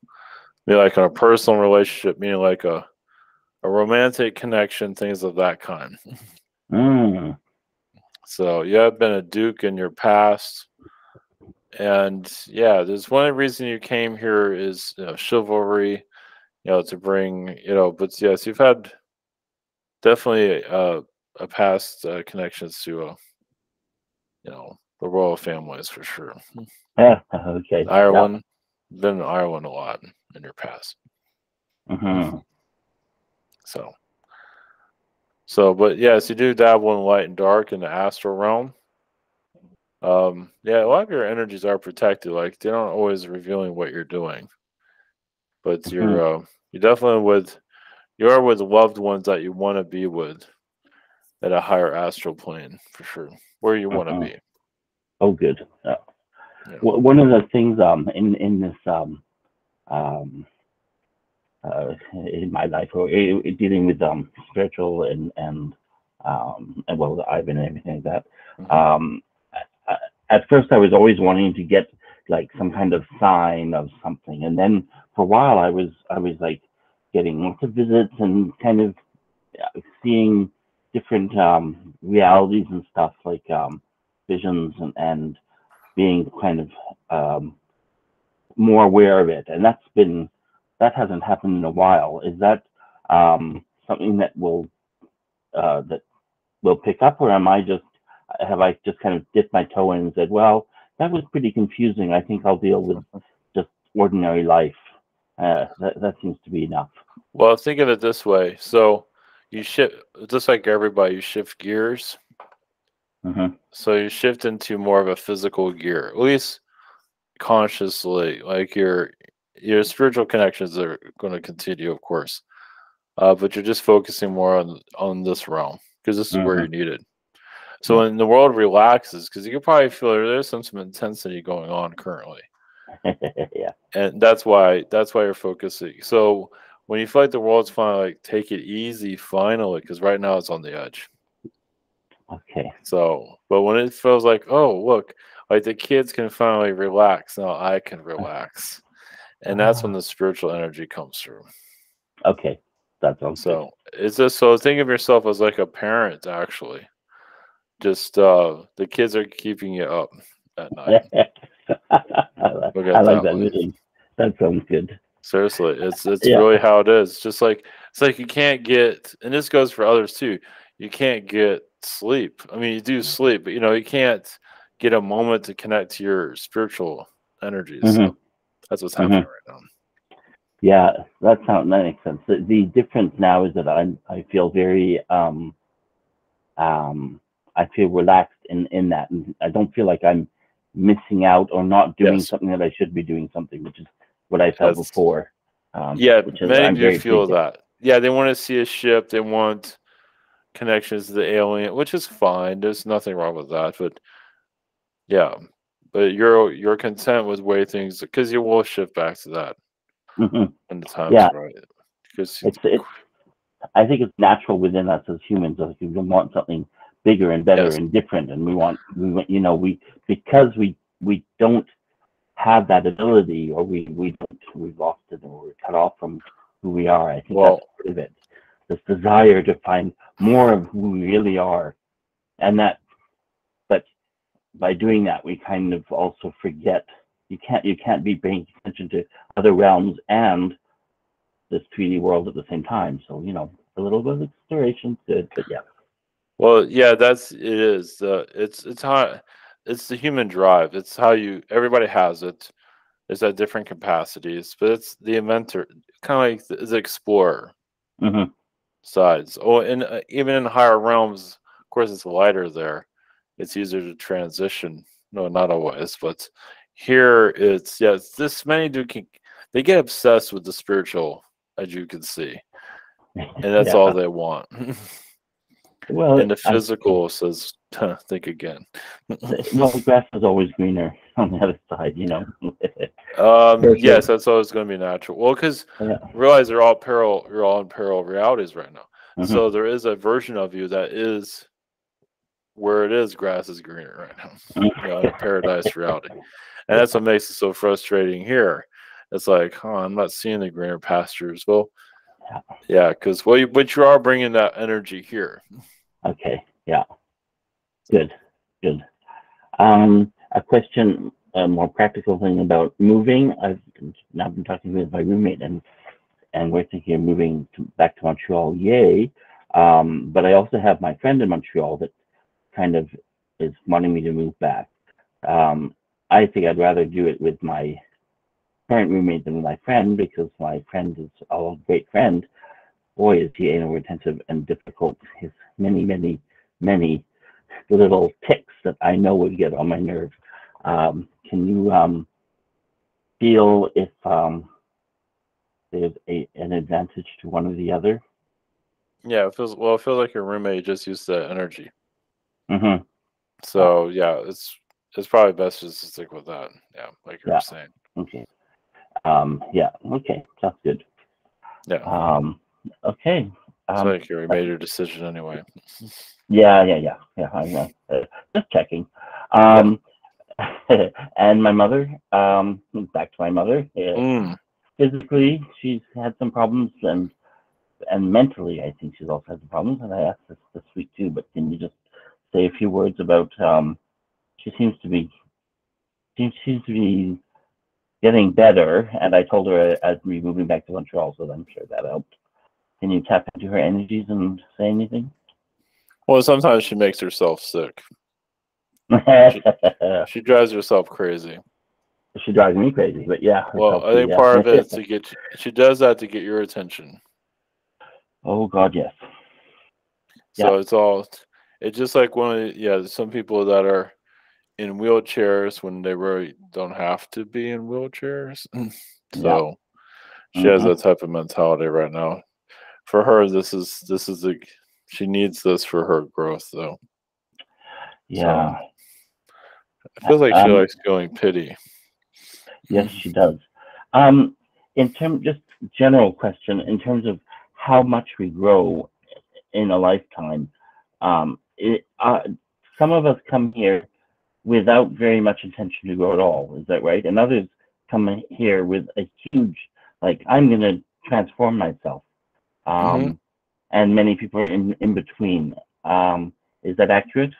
like in a personal relationship, meaning like a romantic connection, things of that kind. So you have been a duke in your past, and yeah, there's one reason you came here is chivalry. To bring, but yes, you've had definitely a past connections to, the royal families for sure. Yeah, okay. Ireland, been in Ireland a lot in your past. But yes, you do dabble in light and dark in the astral realm. Yeah, a lot of your energies are protected. Like they don't always revealing what you're doing, but you're definitely you are with loved ones that you want to be with at a higher astral plane for sure, where you want to be. Oh, good. One of the things in this in my life, or dealing with spiritual and well, Ivan and everything like that. At first, I was always wanting to get like some kind of sign of something, and then for a while, I was like getting lots of visits and kind of seeing different realities and stuff, like visions and being kind of more aware of it. And that hasn't happened in a while. Is that something that will pick up, or have I just kind of dipped my toe in and said, well, that was pretty confusing. I think I'll deal with just ordinary life. That seems to be enough. Well, think of it this way. So you shift, just like everybody, you shift gears. Mm-hmm. So you shift into more of a physical gear, at least consciously. Like your spiritual connections are going to continue, of course, but you're just focusing more on this realm because this is where you're needed. So when the world relaxes, because you can probably feel there's some intensity going on currently. Yeah. And that's why you're focusing. So when you feel like the world's finally like take it easy, finally, because right now it's on the edge. Okay. So, but when it feels like, oh, look, like the kids can finally relax, now I can relax, and that's when the spiritual energy comes through. Okay, that sounds so good. It's just so think of yourself as like a parent, actually. Just the kids are keeping you up at night. I like that vision. That sounds good. Seriously, it's really how it is. Just like it's like you can't get, and this goes for others too. You can't get sleep. I mean, you do sleep, but you can't get a moment to connect to your spiritual energies. So that's what's happening right now. Yeah, that makes sense. The difference now is that I feel very I feel relaxed in that, and I don't feel like I'm missing out or not doing something that I should be doing something, which is what I felt before. Many of you feel that. Yeah, they want to see a ship. They want connections to the alien, which is fine. There's nothing wrong with that. But yeah, but you're content with way things because you will shift back to that when the time's right. Because I think it's natural within us as humans. Like we want something bigger and better and different, and we want because we don't have that ability, or we've lost it, or we're cut off from who we are. I think that's part of it. This desire to find more of who we really are, but by doing that, we kind of also forget. You can't be paying attention to other realms and this 3D world at the same time. So a little bit of exploration good, but yeah. Well, yeah, it is. It's how it's the human drive. It's how everybody has it. It's at different capacities, but it's the inventor, kind of like the explorer sides. Oh, and even in higher realms, of course, it's lighter there. It's easier to transition. No, not always, but here it's this many they get obsessed with the spiritual, as you can see, and that's all they want. Well, and the physical says, think again. Well, the grass is always greener on the other side, Yes, that's always going to be natural. Well, because realize you're all in parallel realities right now. So there is a version of you that is where it is grass is greener right now, in a paradise reality. And that's what makes it so frustrating here. It's like, I'm not seeing the greener pastures. Well, yeah, because but you are bringing that energy here. Okay, yeah. Good. A question, a more practical thing about moving. I've now been talking with my roommate, and we're thinking of moving back to Montreal. Yay! But I also have my friend in Montreal that kind of is wanting me to move back. I think I'd rather do it with my current roommate than with my friend, because my friend is a great friend. Boy, is he anal retentive and difficult. His many little ticks that I know would get on my nerves. Can you feel if there's an advantage to one or the other? Yeah, it feels like your roommate just used that energy. So yeah, it's probably best just to stick with that. Yeah, like you were saying. Okay. Yeah. Okay. Sounds good. Yeah. Okay. Like you made your decision anyway. Yeah. I know. Just checking. And my mother. Back to my mother. Physically, she's had some problems, and and mentally, I think she's also had some problems. And I asked this week too, but can you just say a few words about? She seems to be getting better, and I told her I'd be moving back to Montreal, so I'm sure that helped. Can you tap into her energies and say anything? Well, sometimes she makes herself sick. She drives herself crazy. She drives me crazy, but yeah. Well, I think part of it is to get. She does that to get your attention. Oh God, yes. So it's just like there's some people that are in wheelchairs when they really don't have to be in wheelchairs. So she has that type of mentality right now. For her, she needs this for her growth, though. Yeah. So, I feel like she likes feeling pity. Yes, she does. Just general question, in terms of how much we grow in a lifetime, some of us come here without very much intention to grow at all. Is that right? And others come here with a huge, like, I'm going to transform myself. And many people are in between. Is that accurate?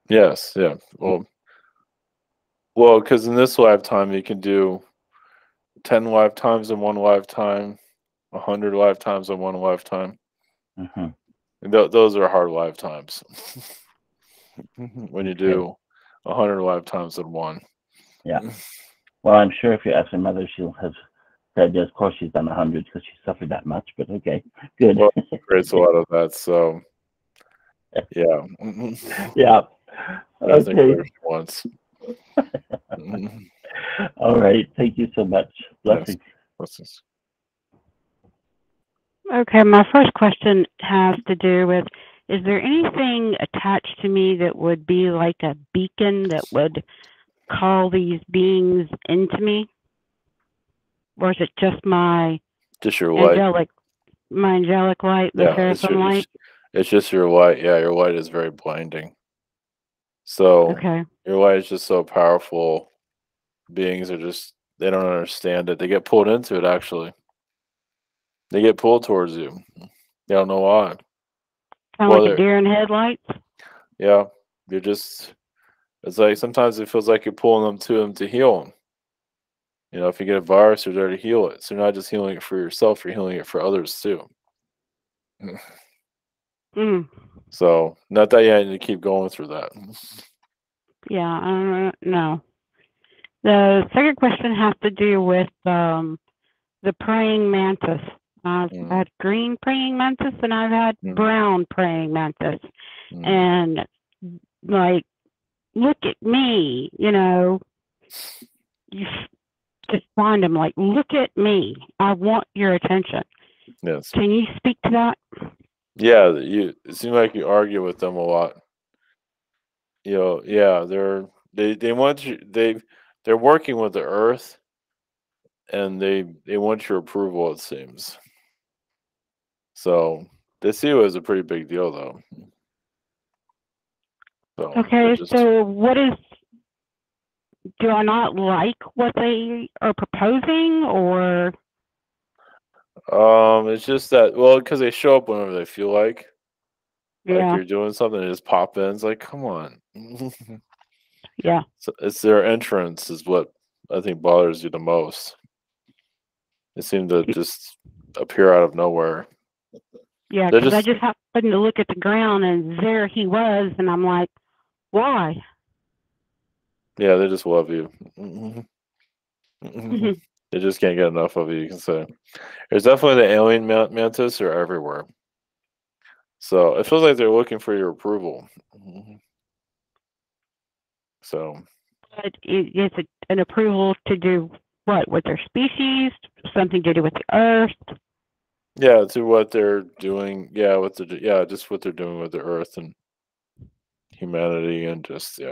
Yes. Yeah. Well, because in this lifetime you can do 10 lifetimes in one lifetime, 100 lifetimes in one lifetime. And those are hard lifetimes. When you do 100 lifetimes in one. Yeah. Well, I'm sure if you ask her mother, she'll have said, of course, she's done 100 because she suffered that much. But okay, good. Well, it creates a lot of that. So, yeah. Yeah. Okay. Once. All right. Thank you so much. Blessings. Blessings. Okay, my first question has to do with, is there anything attached to me that would be like a beacon that would call these beings into me? Or is it just your light? My angelic light, the seraphim light? It's just your light. Yeah, your light is very blinding. So your light is just so powerful. Beings are they don't understand it. They get pulled into it, actually. They get pulled towards you. They don't know why. Sound like a deer in headlights? Yeah. It's like sometimes it feels like you're pulling them to heal them. You know, if you get a virus, you're there to heal it. So you're not just healing it for yourself, you're healing it for others too. So not that you need to keep going through that. Yeah, no. The second question has to do with the praying mantis. I've had green praying mantis and I've had brown praying mantis. And like, look at me, you just find them like, look at me. I want your attention. Yes. Can you speak to that? Yeah, it seems like you argue with them a lot. Yeah, they want you. They're working with the earth, and they want your approval. It seems. So they see you as a pretty big deal, though. So, okay, so do I not like what they are proposing, or? It's just that, because they show up whenever they feel like you're doing something, they just pop in. It's like, come on. Yeah. So it's their entrance is what I think bothers you the most. They seem to just appear out of nowhere. Yeah, because I just happened to look at the ground and there he was, and I'm like, why? Yeah, they just love you. They just can't get enough of you, you can say. There's definitely the alien mantis are everywhere. So it feels like they're looking for your approval. So. Is it an approval to do what with their species? Something to do with the Earth? Yeah, to what they're doing. Yeah, just what they're doing with the Earth and humanity, and it seems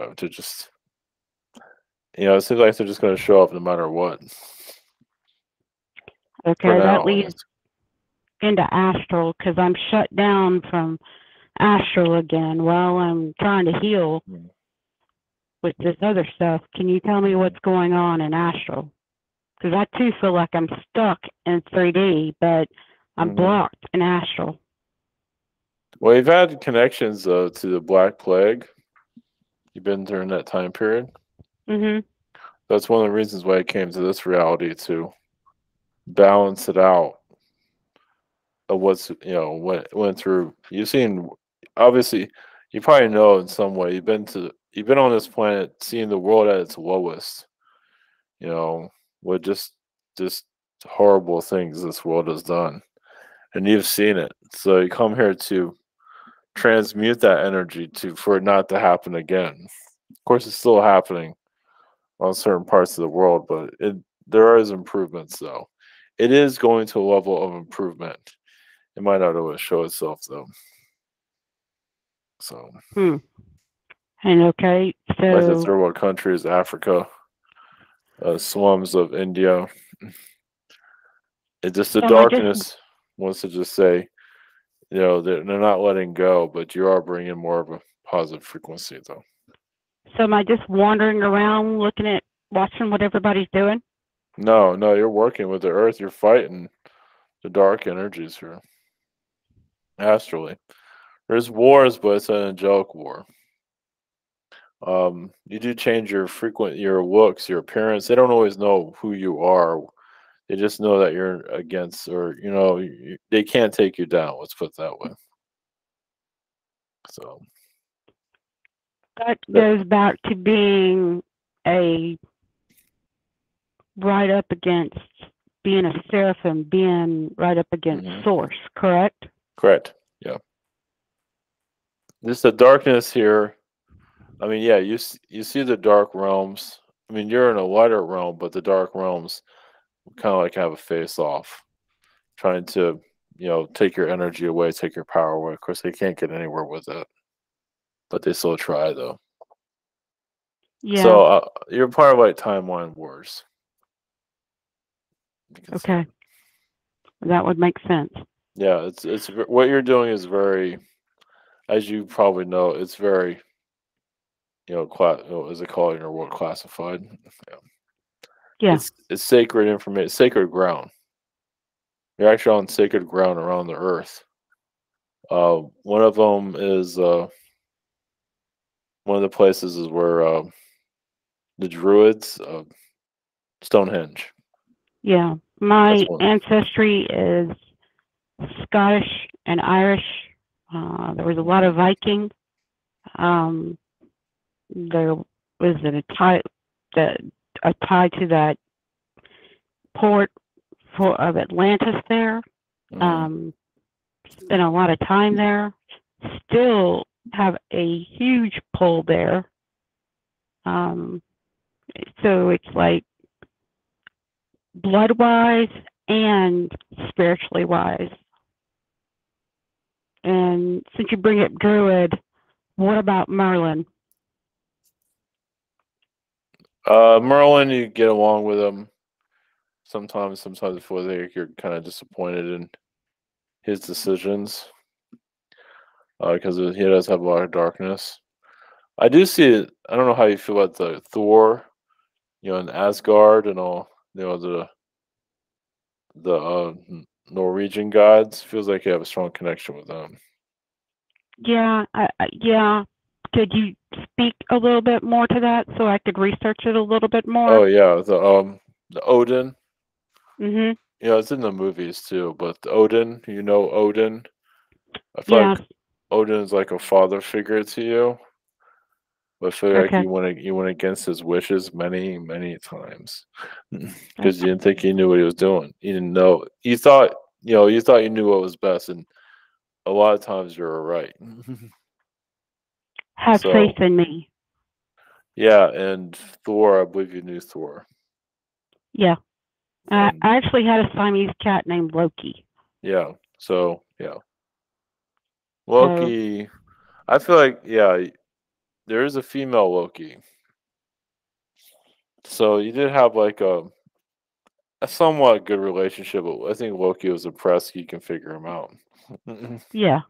like they're just going to show up no matter what. Okay, that leads into astral, because I'm shut down from astral again while I'm trying to heal with this other stuff. Can you tell me what's going on in astral? Because I too feel like I'm stuck in 3D, but I'm blocked in astral. Well, you've had connections to the Black Plague. You've been during that time period. That's one of the reasons why I came to this reality, to balance it out of what's, went through. You've seen, obviously, you probably know in some way. You've been on this planet, seeing the world at its lowest. With just horrible things this world has done, and you've seen it. So you come here to transmute that energy for it not to happen again. Of course, it's still happening on certain parts of the world, but there is improvements, though. It is going to a level of improvement. It might not always show itself, though. So. And okay, so. Like the third world countries, Africa, slums of India. It's just the darkness wants to just say, they're not letting go, but you are bringing more of a positive frequency, though. So am I just wandering around watching what everybody's doing? No, you're working with the earth. You're fighting the dark energies here. Astrally. There's wars, but it's an angelic war. You do change your looks, your appearance. They don't always know who you are. They just know that you're against, or they can't take you down. Let's put it that way. So that goes back to being right up against being a seraphim, being right up against source. Correct. Correct. Yeah. Just the darkness here. I mean, yeah, you see the dark realms. I mean, you're in a lighter realm, but the dark realms kind of like have a face off, trying to, take your energy away, take your power away. Of course, they can't get anywhere with it, but they still try, though. Yeah. So you're part of like timeline wars. Okay. That would make sense. Yeah, it's what you're doing is very, as you probably know, it's very, is it called in your world, classified? Yeah. It's sacred information, sacred ground. You're actually on sacred ground around the earth. One of them is one of the places is where the Druids, Stonehenge. Yeah, my ancestry is Scottish and Irish. There was a lot of Viking. There was a tie to that port of Atlantis there. Spent a lot of time there. Still have a huge pull there. So it's like blood-wise and spiritually wise. And since you bring up Druid, what about Merlin? Merlin, you get along with him. Sometimes before you're kind of disappointed in his decisions, because he does have a lot of darkness. I do see it. I don't know how you feel about the Thor, and Asgard and all, the Norwegian gods. Feels like you have a strong connection with them. Yeah, yeah. Could you speak a little bit more to that so I could research it a little bit more? Oh yeah, the Odin. Mhm. It's in the movies too. But Odin, Odin. I feel like Odin is like a father figure to you. But I feel like you went against his wishes many, many times because you didn't think he knew what he was doing. You didn't know. You thought you knew what was best, and a lot of times you were right. Have faith in me. Yeah, and Thor, I believe you knew Thor. Yeah. I actually had a Siamese cat named Loki. Yeah. So, yeah. Loki, I feel like, there is a female Loki. So you did have like a somewhat good relationship, but I think Loki was impressed you can figure him out. Yeah.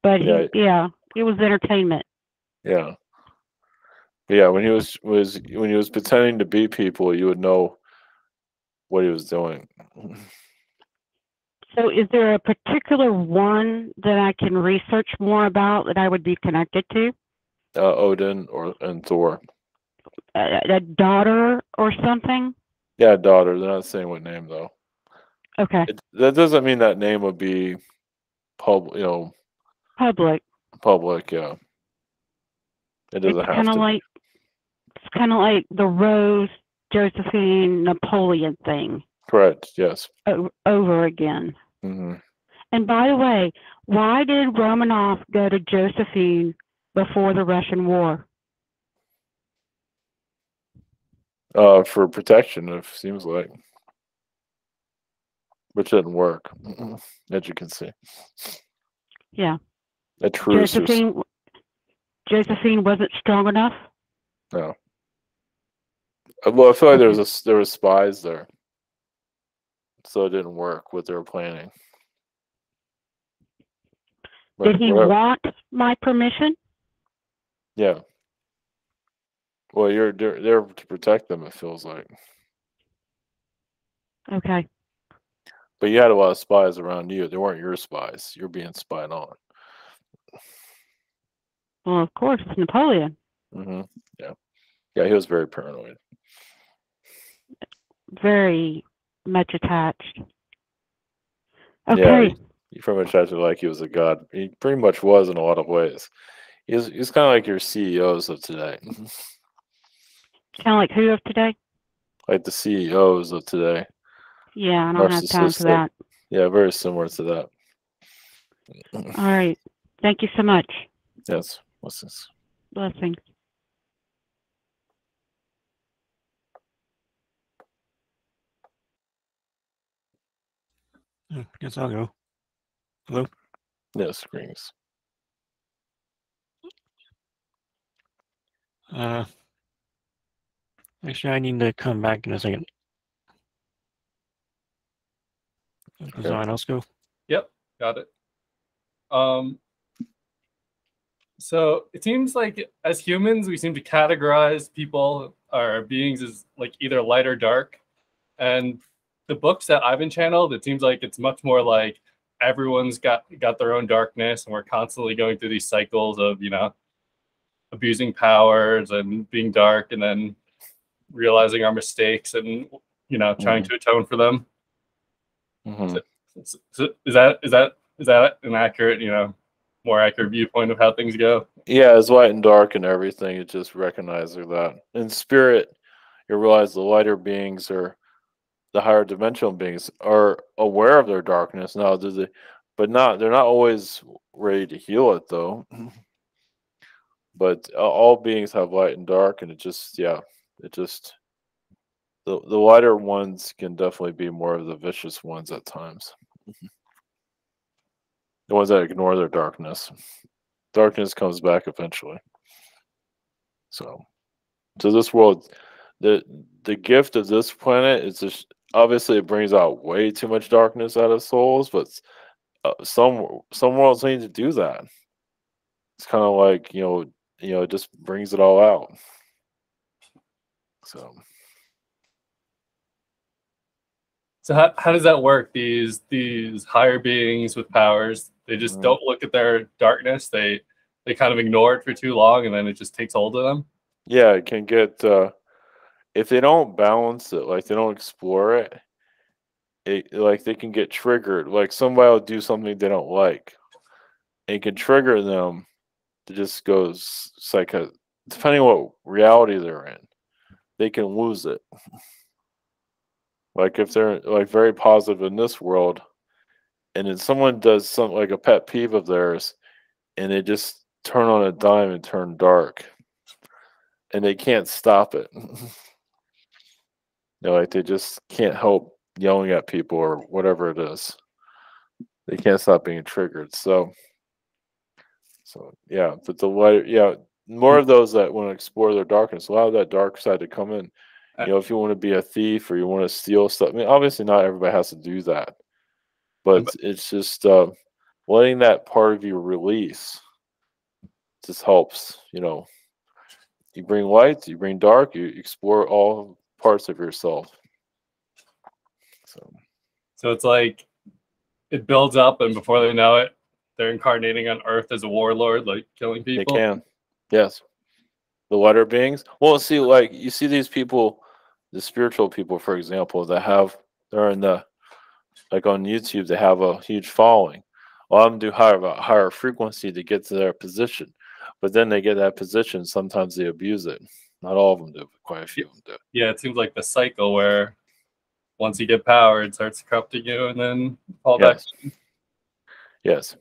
But it was entertainment. Yeah. Yeah, when he was pretending to be people, you would know what he was doing. So is there a particular one that I can research more about that I would be connected to? Odin and Thor. A daughter or something? Yeah, daughter. They're not saying what name though. Okay. That doesn't mean that name would be public. Public. Public. Yeah. It doesn't It's have kind of to. like the Rose Josephine Napoleon thing. Correct. Yes. Over again. Mm-hmm. And by the way, why did Romanov go to Josephine before the Russian war? For protection, it seems like, which didn't work, as you can see. Yeah. A truce. Josephine wasn't strong enough. No. Well, I feel like there was spies there, so it didn't work what they were planning. But did he want my permission? Yeah. Well, you're there to protect them. It feels like. Okay. But you had a lot of spies around you. They weren't your spies. You're being spied on. Well, of course, it's Napoleon. Mm-hmm. Yeah. Yeah, he was very paranoid. Very much attached. Okay. Yeah, he pretty much acted like he was a god. He pretty much was in a lot of ways. He's kind of like your CEOs of today. Kind of like who of today? Like the CEOs of today. Yeah, I don't have time for that. Yeah, very similar to that. All right. Thank you so much. Yes. What's this? Blessings. I guess I'll go. Hello? Yes, greetings. Actually, I need to come back in a second. Does someone else go? Yep, got it. So it seems like as humans, we seem to categorize people or beings as like either light or dark. And the books that I've been channeled, it seems like it's much more like everyone's got their own darkness, and we're constantly going through these cycles of, abusing powers and being dark, and then realizing our mistakes and, trying to atone for them. Mm-hmm. So is that an accurate, more accurate viewpoint of how things go? Yeah, it's light and dark and everything. It's just recognizing that. In spirit, you realize the lighter beings or the higher dimensional beings are aware of their darkness. Now, they're not always ready to heal it though. But all beings have light and dark, and the lighter ones can definitely be more of the vicious ones at times. The ones that ignore their darkness. Darkness comes back eventually. So this world, the gift of this planet is just obviously it brings out way too much darkness out of souls, but some worlds need to do that. It's kind of like it just brings it all out. So how does that work? These higher beings with powers, they just don't look at their darkness. They kind of ignore it for too long, and then it just takes hold of them. Yeah, it can get if they don't balance it, like they don't explore it, like they can get triggered. Like somebody will do something they don't like, and it can trigger them to just go depending on what reality they're in, they can lose it. Like if they're like very positive in this world, and then someone does something like a pet peeve of theirs, and they just turn on a dime and turn dark, and they can't stop it. Like they just can't help yelling at people or whatever it is. They can't stop being triggered. So yeah, but the light, more of those that want to explore their darkness, allow that dark side to come in. If you want to be a thief or you want to steal stuff, I mean, obviously not everybody has to do that, but it's just letting that part of you release just helps. You bring light, you bring dark, you explore all parts of yourself. So it's like it builds up, and before they know it, they're incarnating on Earth as a warlord, like killing people. They can, yes. The lighter beings. Well, see, like you see these people, the spiritual people, for example, they're in the like on YouTube, they have a huge following. A lot of them do higher frequency to get to their position, but then they get that position. Sometimes they abuse it. Not all of them do, but quite a few of them do. Yeah, it seems like the cycle where once you get power, it starts corrupting you, and then fall back. Yes.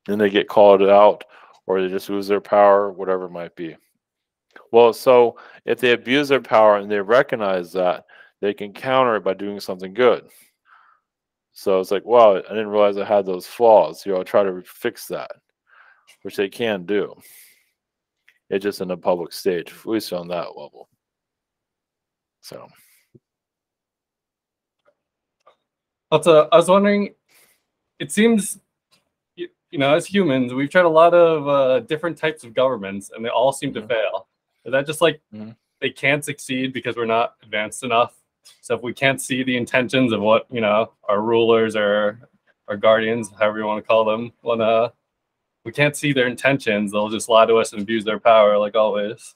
Then they get called out, or they just lose their power, whatever it might be. Well, so if they abuse their power and they recognize that, they can counter it by doing something good. So it's like, wow, I didn't realize I had those flaws. I'll try to fix that, which they can do. It's just in a public stage, at least on that level. So. Also, I was wondering, it seems, as humans, we've tried a lot of different types of governments, and they all seem to fail. Is that just like they can't succeed because we're not advanced enough? So if we can't see the intentions of what, our rulers or our guardians, however you want to call them, when we can't see their intentions, they'll just lie to us and abuse their power like always.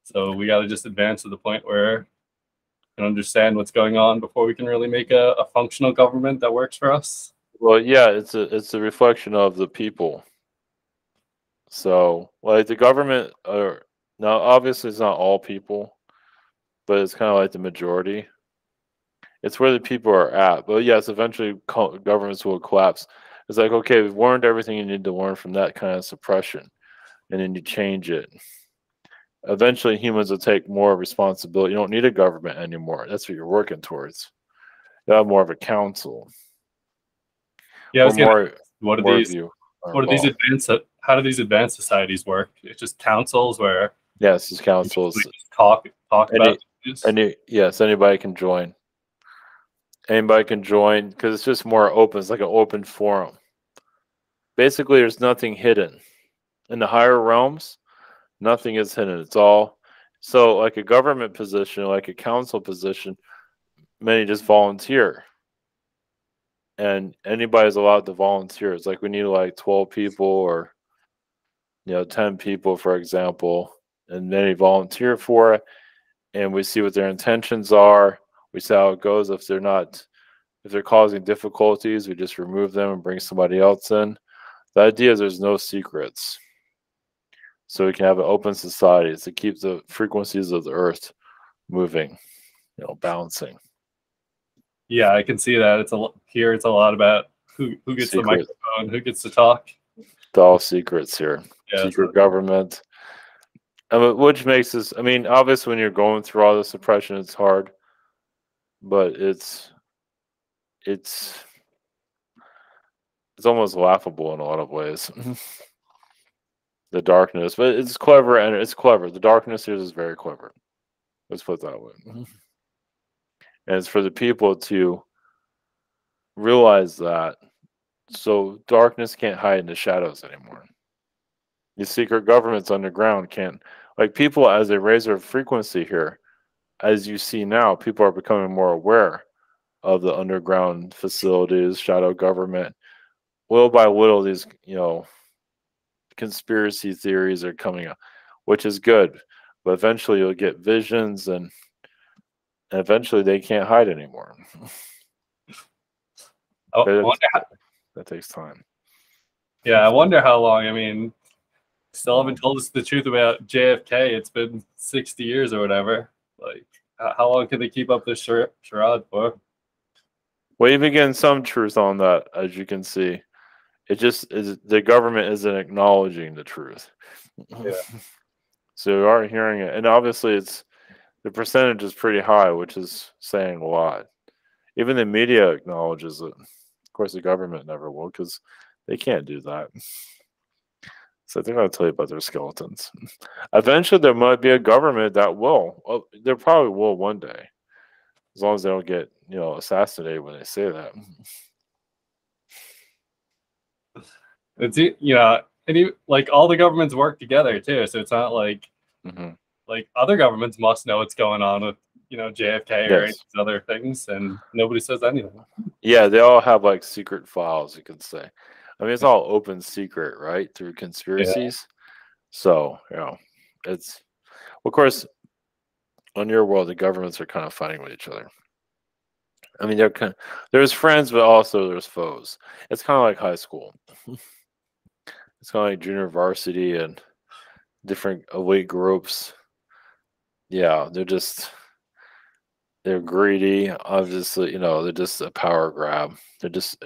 So we got to just advance to the point where we can understand what's going on before we can really make a functional government that works for us. Well, yeah, it's a reflection of the people. So, like the government, now obviously it's not all people, but it's kind of like the majority. It's where the people are at. But yes, eventually governments will collapse. It's like, okay, we've learned everything you need to learn from that kind of suppression, and then you change it. Eventually, humans will take more responsibility. You don't need a government anymore. That's what you're working towards. You have more of a council. Yeah, how do these advanced societies work? It's just councils where it's councils talk about yes, anybody can join. Anybody can join because it's just more open. It's like an open forum. Basically, there's nothing hidden. In the higher realms, nothing is hidden. It's all so like a government position, like a council position, many just volunteer. And anybody's allowed to volunteer. It's like we need like 12 people or 10 people, for example, and many volunteer for it. And we see what their intentions are. We see how it goes. If they're causing difficulties, we just remove them and bring somebody else in. The idea is there's no secrets. So we can have an open society to keep the frequencies of the earth moving, bouncing. Yeah, I can see that. It's a lot about who gets the microphone, who gets to talk. It's all secrets here. Yeah, secret government. Which makes this, obviously when you're going through all this oppression, it's hard. But it's almost laughable in a lot of ways. The darkness, but it's clever, and it's clever. The darkness here is very clever. Let's put it that way. And it's for the people to realize that. So darkness can't hide in the shadows anymore. The secret governments underground can't. Like people, as they raise their frequency here, as you see now, people are becoming more aware of the underground facilities, shadow government. Little by little, these, conspiracy theories are coming up, which is good. But eventually you'll get visions and eventually they can't hide anymore. That takes time. Yeah, I wonder how long. Still haven't told us the truth about JFK. It's been 60 years or whatever. Like, how long can they keep up this charade for? Well, you've been getting some truth on that, as you can see. It just is the government isn't acknowledging the truth. Yeah. So you are hearing it, and obviously the percentage is pretty high, which is saying a lot. Even the media acknowledges it. Of course, the government never will because they can't do that. So they're going to tell you about their skeletons. Eventually, there might be a government that will. Well, there probably will one day, as long as they don't get assassinated when they say that. It's like all the governments work together too, so it's not like like other governments must know what's going on with JFK or any of these other things, and nobody says anything. Yeah, they all have like secret files, you could say. I mean, it's all open secret, right? Through conspiracies. So, it's, of course, on your world, the governments are kind of fighting with each other. I mean, there's friends, but also there's foes. It's kind of like high school. It's kind of like junior varsity and different elite groups. Yeah, they're greedy. Obviously, they're just a power grab. They just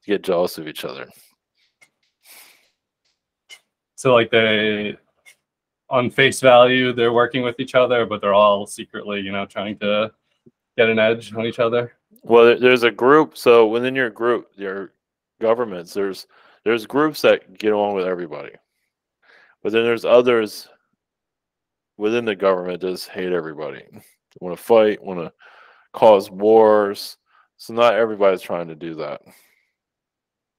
get jealous of each other. So like on face value, they're working with each other, but they're all secretly, trying to get an edge on each other. Well, there's a group. So within your group, your governments, there's groups that get along with everybody, but then there's others within the government that just hate everybody. They want to fight, want to cause wars. So not everybody's trying to do that.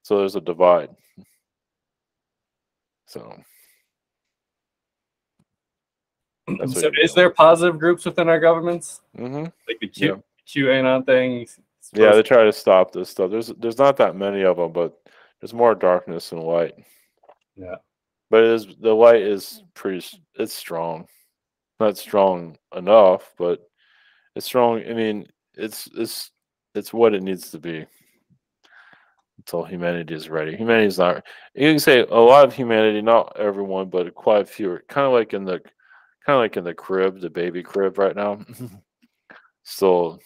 So there's a divide. So is there positive groups within our governments? Mm-hmm. Like the QAnon thing? Yeah, they try to stop this stuff. There's not that many of them, but there's more darkness than light. Yeah. But the light is it's strong. Not strong enough, but it's strong. I mean, it's what it needs to be until humanity is ready. Humanity's not. You can say a lot of humanity, not everyone, but quite a few. Kind of like in the crib, the baby crib right now. Still,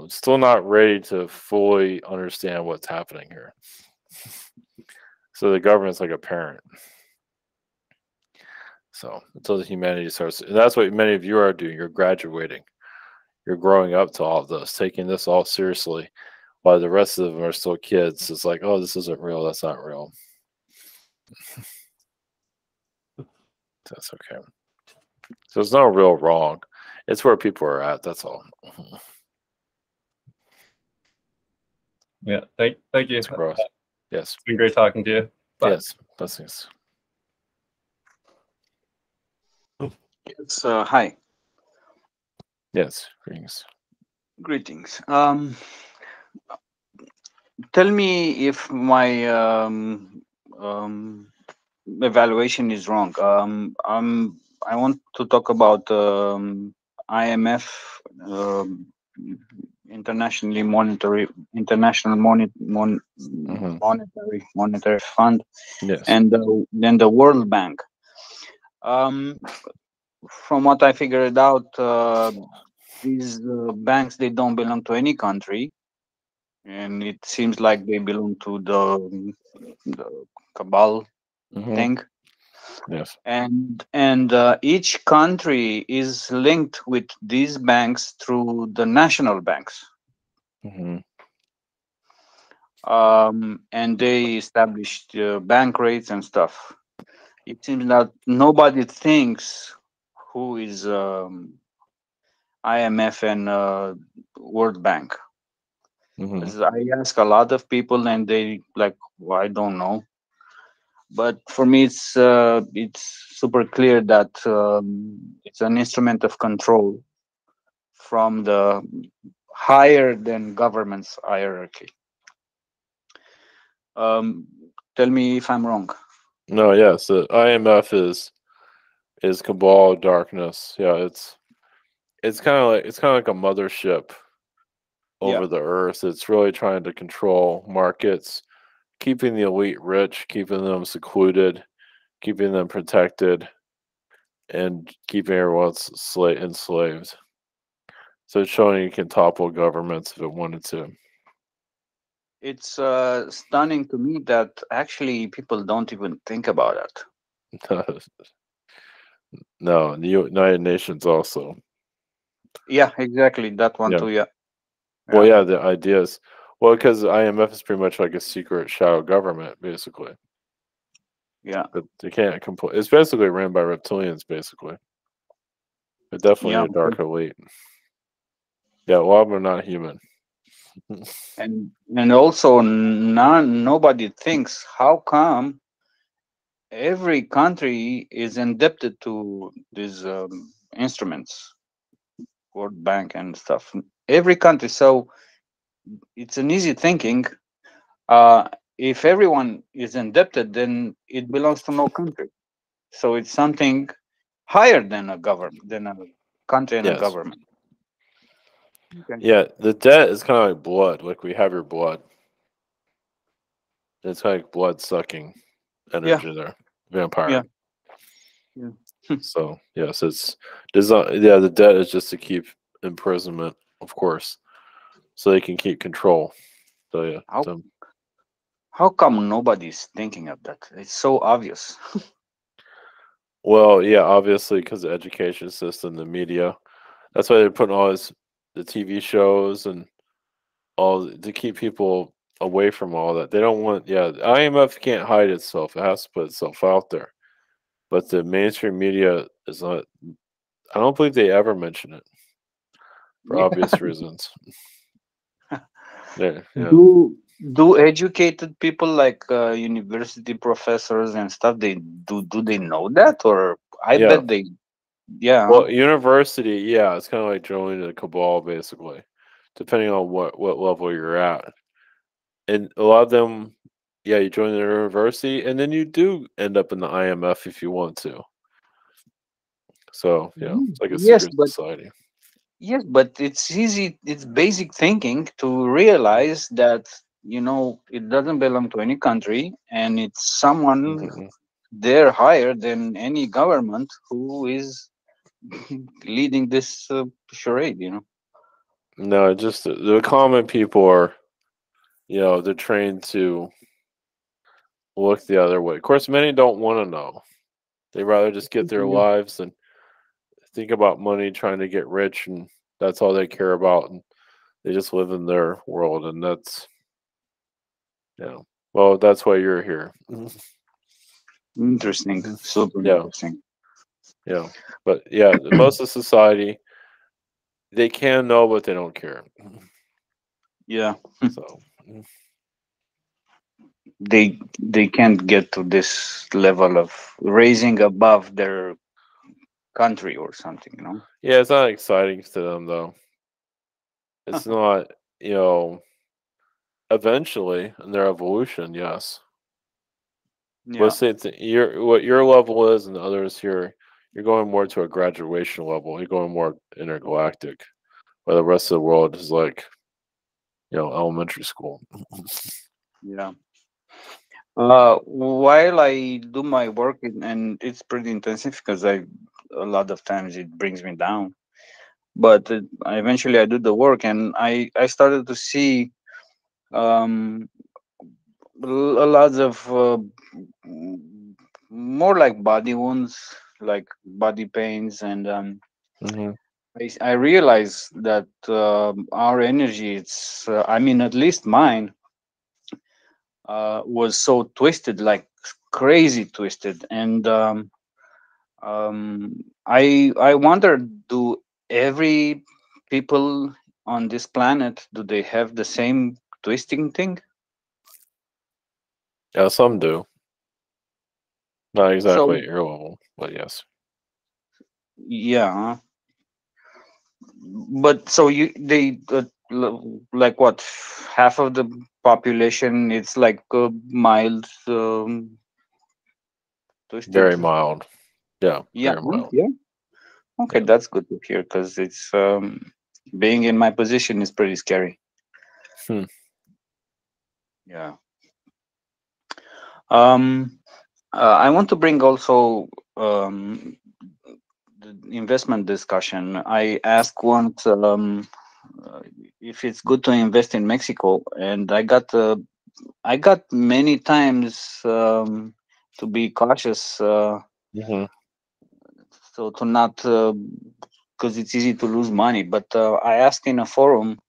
still not ready to fully understand what's happening here. So the government's like a parent. So until the humanity starts, and that's what many of you are doing. You're graduating. You're growing up to all of this, taking this all seriously, while the rest of them are still kids. It's like, oh, this isn't real. That's not real. That's okay. So there's no real wrong. It's where people are at. That's all. Yeah. Thank you. It's gross. Yes. It's been great talking to you. Bye. Yes. Blessings. Yes. Hi. Yes. Greetings. Greetings. Tell me if my evaluation is wrong. I want to talk about IMF, International Monetary Fund, Yes. and then the World Bank. From what I figured out, these banks, they don't belong to any country, and it seems like they belong to the cabal thing. Yes. And each country is linked with these banks through the national banks. And they established bank rates and stuff. It seems that nobody thinks who is IMF and World Bank. I ask a lot of people, and they like, well, I don't know. But for me, it's super clear that it's an instrument of control from the higher than government's hierarchy. Tell me if I'm wrong. No, yes, the IMF is cabal darkness. Yeah, it's kind of like a mothership over the earth. It's really trying to control markets, keeping the elite rich, keeping them secluded, keeping them protected, and keeping everyone else enslaved. So it's showing you can topple governments if it wanted to. It's stunning to me that actually people don't even think about it. No, the United Nations also. Yeah, exactly. That one too, yeah. Well, yeah, the ideas. Well, because IMF is pretty much like a secret shadow government, basically. Yeah. But they can't completely. It's basically ran by reptilians, basically. But definitely a dark elite. Yeah, a lot of them are not human. And also nobody thinks how come every country is indebted to these instruments, World Bank and stuff. Every country. So it's an easy thinking. If everyone is indebted, then it belongs to no country. So it's something higher than a government, than a country and a Yes. government. Okay. Yeah, the debt is kind of like blood. Like we have your blood. It's kind of like blood sucking Yeah. energy there. Vampire. Yeah. Yeah. So yes, it's designed. Yeah, the debt is just to keep imprisonment, of course, so they can keep control. So yeah. How So, how come nobody's thinking of that? It's so obvious. well, yeah, obviously because the education system, the media. That's why they're putting all this, the TV shows and all to keep people away from all that. They don't want. Yeah, the IMF can't hide itself. It has to put itself out there. But the mainstream media is not. I don't believe they ever mention it for Yeah. obvious reasons. Yeah, yeah, Do educated people like university professors and stuff, do they know that? Or I yeah. bet they, yeah, huh? Well, university, yeah, it's kind of like joining the cabal, basically, depending on what level you're at. And a lot of them, yeah, you join the university, and then you do end up in the IMF if you want to. So yeah, it's like a Yes, secret but society. yes, but it's easy. It's basic thinking to realize that it doesn't belong to any country, and it's someone Mhm. there higher than any government who is leading this charade. No, just the common people are, they're trained to look the other way. Of course, many don't want to know. They rather just get their Yeah. lives and think about money, trying to get rich, and that's all they care about. And they just live in their world, and that's well, that's why you're here. Interesting, super Yeah, interesting. yeah, but yeah, most of society they can know, but they don't care. Yeah. So They can't get to this level of raising above their country or something. yeah, it's not exciting to them though. It's not, you know. Eventually, in their evolution, yes. Yeah. Let's say what your level is, and the others here, you're going more to a graduation level. You're going more intergalactic, while the rest of the world is like, elementary school. Yeah. While I do my work, and it's pretty intensive because a lot of times it brings me down. But eventually I do the work, and I started to see um, a lot of more like body wounds, like body pains, and Hmm. I realized that our energy, I mean, at least mine, was so twisted, like crazy twisted, and I wonder, do every people on this planet, do they have the same twisting thing? Yeah, some do. Not exactly So at your level, but yes. yeah, but so like what, half of the population, it's like mild Very twisted. mild. Yeah, Yeah, very mild. yeah. Okay, Yeah. that's good to hear because it's being in my position is pretty scary. Hmm. Yeah. Um, I want to bring also the investment discussion. I asked once uh, if it's good to invest in Mexico, and I got many times to be cautious, Hmm. so to not because it's easy to lose money. But I asked in a forum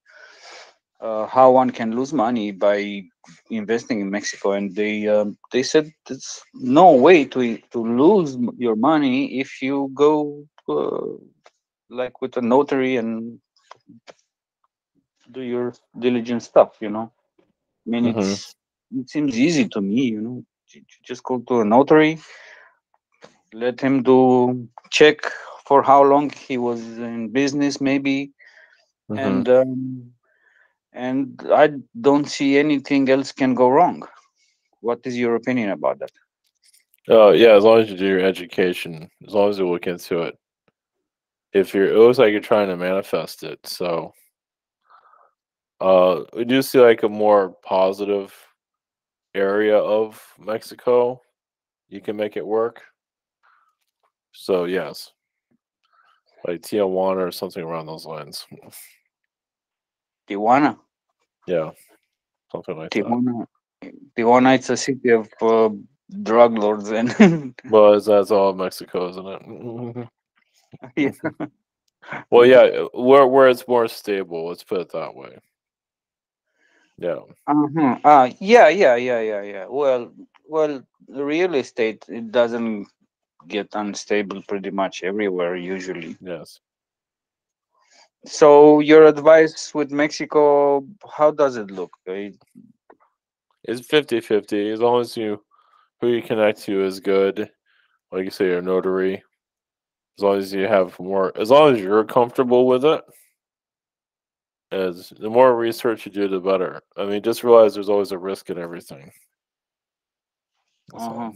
how one can lose money by investing in Mexico, and they said there's no way to lose your money if you go like with a notary and do your diligent stuff. I mean, Hmm. it seems easy to me. just go to a notary, let him do check for how long he was in business, maybe, Mm-hmm. And I don't see anything else can go wrong. What is your opinion about that? Oh yeah, as long as you do your education, as long as you look into it. If it looks like you're trying to manifest it, so we do see like a more positive area of Mexico. You can make it work. So yes, like Tijuana or something around those lines. Tijuana. Yeah, something like that. Tijuana, it's a city of drug lords, and Well, that's all Mexico, isn't it? yeah. Well, yeah, where it's more stable. Let's put it that way. Yeah. Yeah. Well, real estate, it doesn't get unstable pretty much everywhere usually. Yes. So your advice with Mexico, how does it look? It's 50-50. As long as who you connect to is good. Like you say, your notary. As long as you have more, as long as you're comfortable with it, as the more research you do, the better. I mean, just realize there's always a risk in everything. That's all.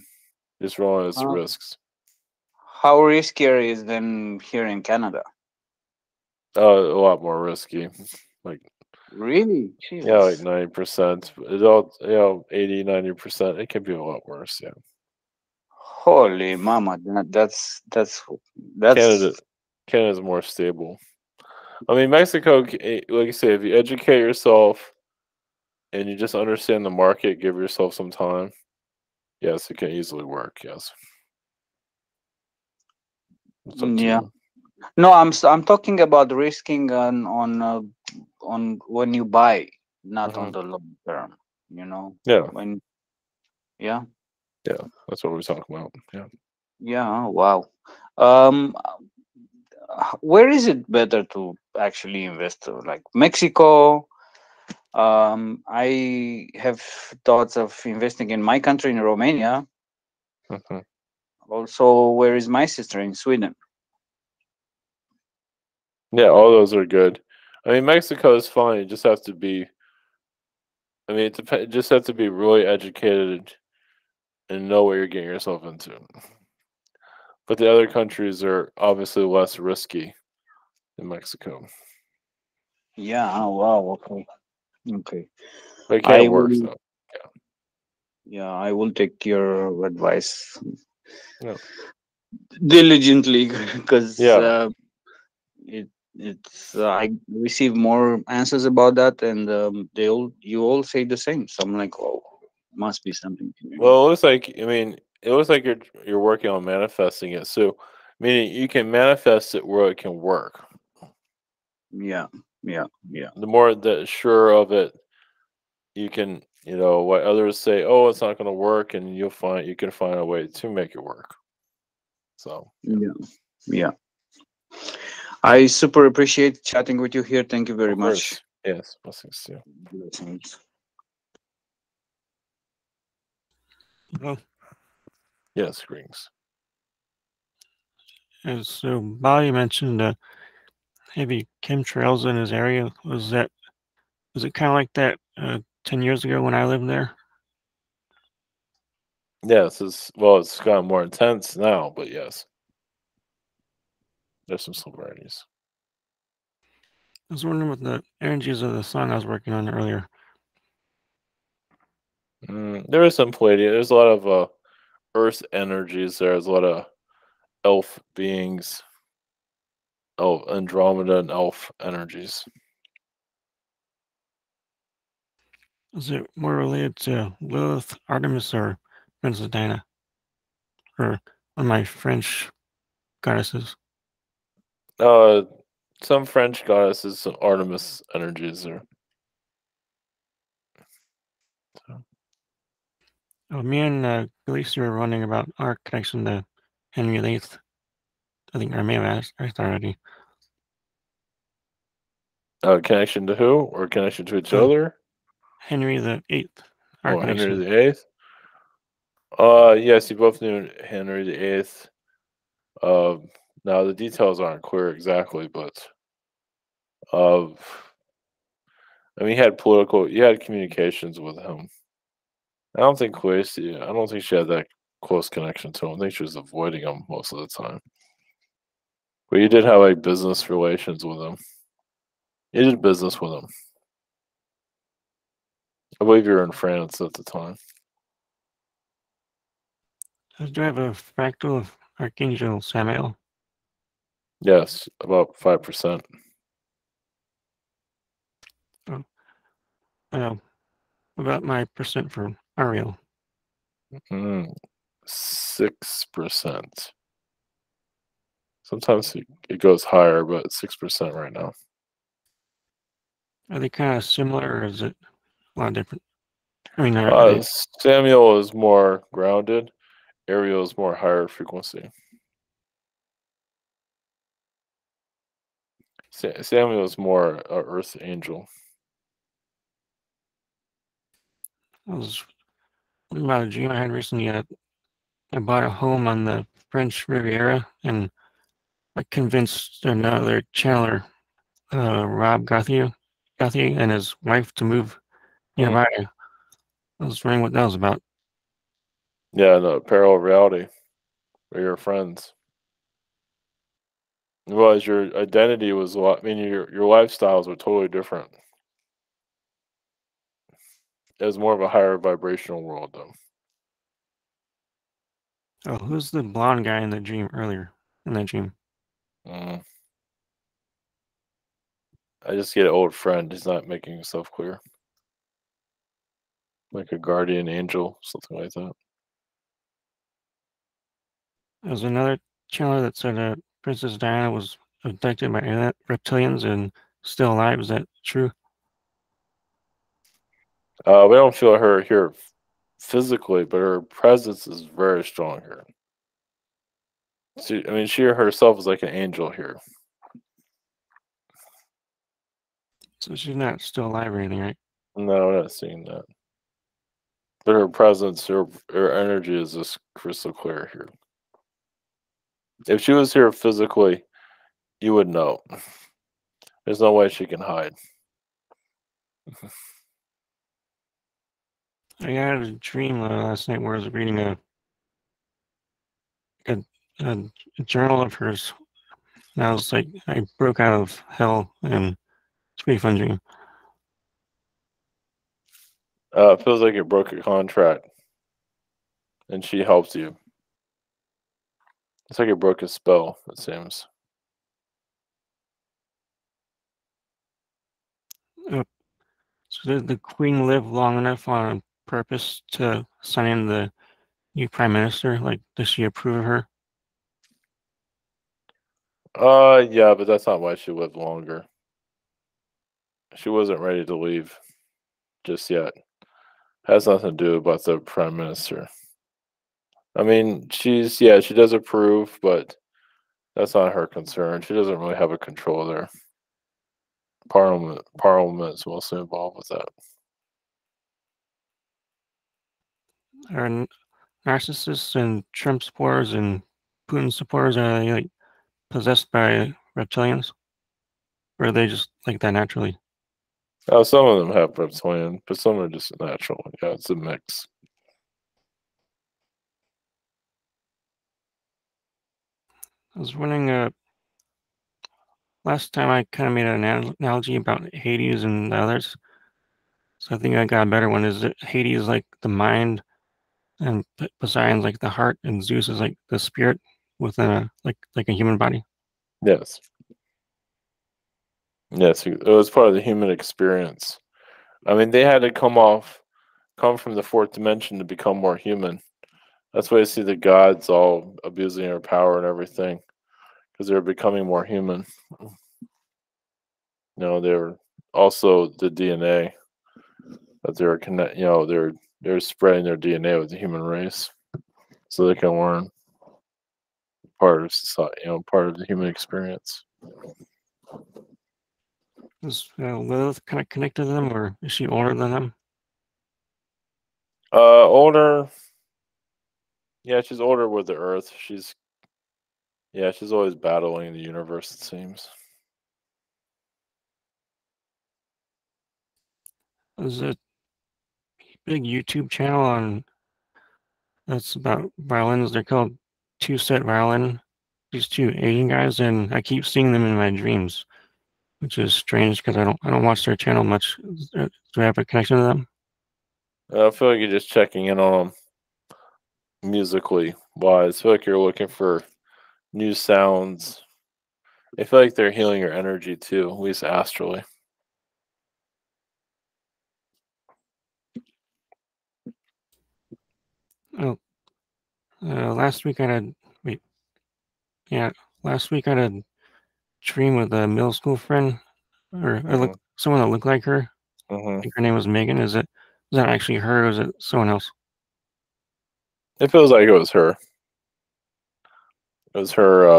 Just realize risks. How riskier is than here in Canada? A lot more risky. Like Really? yeah, like Jesus. 90%. It all 80-90%. It can be a lot worse. Yeah. Holy mama, that's Canada's more stable. I mean, Mexico, like you say, if you educate yourself and you just understand the market, give yourself some time. Yes, it can easily work. Yes. It's up to yeah. you. No, I'm talking about risking on when you buy, not on the long term. You know. Yeah. When. Yeah. Yeah, that's what we're talking about. Yeah. Yeah. Wow. Where is it better to actually invest? Like Mexico. I have thoughts of investing in my country, in Romania. Also, where is my sister in Sweden? Yeah, all those are good. I mean, Mexico is fine. You just have to be. I mean, it just have to be really educated and know what you're getting yourself into. But the other countries are obviously less risky than Mexico. Yeah. Oh, wow. Okay. Okay. But it I can't work, will. so Yeah, I will take your advice yeah. diligently because Yeah. it's I receive more answers about that, and you all say the same. So I'm like, oh, must be something. Well, it looks like it looks like you're working on manifesting it. So, meaning you can manifest it where it can work. Yeah. The more that sure of it, you can, what others say, oh, it's not going to work, and you can find a way to make it work. So, Yeah. I super appreciate chatting with you here. Thank you very of much. course. Yes, blessings to you. Blessings. Hello. Yes, greetings. And so Bobby mentioned heavy chemtrails in his area. Was it kind of like that 10 years ago when I lived there? Yes, it's gotten more intense now, but yes, there's some similarities. I was wondering what the energies of the song I was working on earlier. There is some Pleiadian. There's a lot of Earth energies. There's a lot of elf beings. Oh, Andromeda and elf energies. Is it more related to Lilith, Artemis, or Princess Diana? Or one of my French goddesses? Some French goddesses, some Artemis energies are. Oh, me and Khaleesi were wondering about our connection to Henry VIII. I think I may have asked already. Connection to who? Or connection to each other? Henry VIII. Oh, Henry VIII. Yes, you both knew Henry VIII. Now the details aren't clear exactly, but uh, I mean, you had communications with him. I don't think Khaleesi, I don't think she had that close connection to him. I think she was avoiding him most of the time. But you did have like business relations with him. You did business with him. I believe you were in France at the time. Do I have a fractal of Archangel Samael? Yes, about 5%. Oh, what about my percent for Ariel? 6%. Sometimes it goes higher, but 6% right now. Are they kind of similar, or is it a lot different? I mean, Samuel is more grounded. Ariel is more higher frequency. Samuel is more Earth angel. I was thinking about a dream I had recently. I bought a home on the French Riviera, and I convinced another channeler, Rob Gauthier, and his wife to move nearby. I was wondering what that was about. Yeah, no, parallel reality. Or your friends. Well, your identity was a lot. I mean, your lifestyles were totally different. It was more of a higher vibrational world, though. Oh, who's the blonde guy in the dream earlier? In that dream, I just get an old friend. He's not making himself clear. Like a guardian angel, something like that. there was another channeler that said Princess Diana was abducted by reptilians and still alive. Is that true? We don't feel her here physically, but her presence is very strong here. She herself is like an angel here. So she's not still alive or anything, right? No, I'm not seeing that. But her presence, her energy is just crystal clear here. If she was here physically, you would know. There's no way she can hide. I had a dream last night where I was reading a journal of hers. And I was like, I broke out of hell, and it's a pretty fun dream. It feels like you broke a contract, and she helped you. It's like you broke a spell, it seems. So did the Queen live long enough on purpose to sign in the new Prime Minister? Like, does she approve of her? Yeah, but that's not why she lived longer. She wasn't ready to leave just yet. Has nothing to do about the Prime Minister. I mean, she does approve, but that's not her concern. She doesn't really have a control there. Parliament is mostly involved with that. Are narcissists and Trump supporters and Putin supporters, are they like possessed by reptilians? Or are they just like that naturally? Some of them have reptilian, but some are just natural. Yeah, it's a mix. I was wondering, last time I kind of made an analogy about Hades and the others. So I think I got a better one. Is that Hades is like the mind, and Poseidon's like the heart, and Zeus is like the spirit within a human body? Yes. Yes, it was part of the human experience. I mean, they had to come from the fourth dimension to become more human. That's why you see the gods all abusing their power and everything, because they're becoming more human. They're also the DNA that they're they're spreading their DNA with the human race, so they can learn part of society, part of the human experience. Is Lilith kind of connected to them, or is she older than them? Older. Yeah, she's older with the Earth. She's always battling the universe, it seems. There's a big YouTube channel on that's about violins. They're called Two Set Violin. These two Asian guys, and I keep seeing them in my dreams, which is strange because I don't watch their channel much. Do I have a connection to them? I feel like you're just checking in on them musically wise. I feel like you're looking for new sounds. I feel like they're healing your energy too, at least astrally. Oh, last week I had last week I had a dream with a middle school friend, or someone that looked like her. I think her name was Megan. Is that actually her, or is it someone else? It feels like it was her. It was her.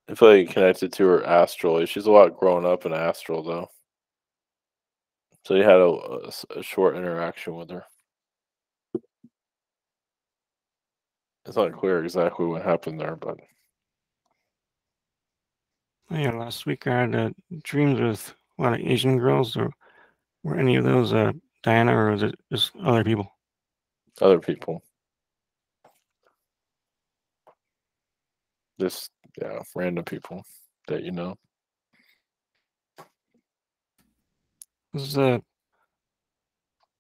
I feel like connected to her astrally. She's a lot grown up in astral, though. So you had a short interaction with her. It's not clear exactly what happened there, but Yeah, last week I had dreams with a lot of Asian girls. Or were any of those Diana, or was it just other people? Other people. Just random people that you know. They're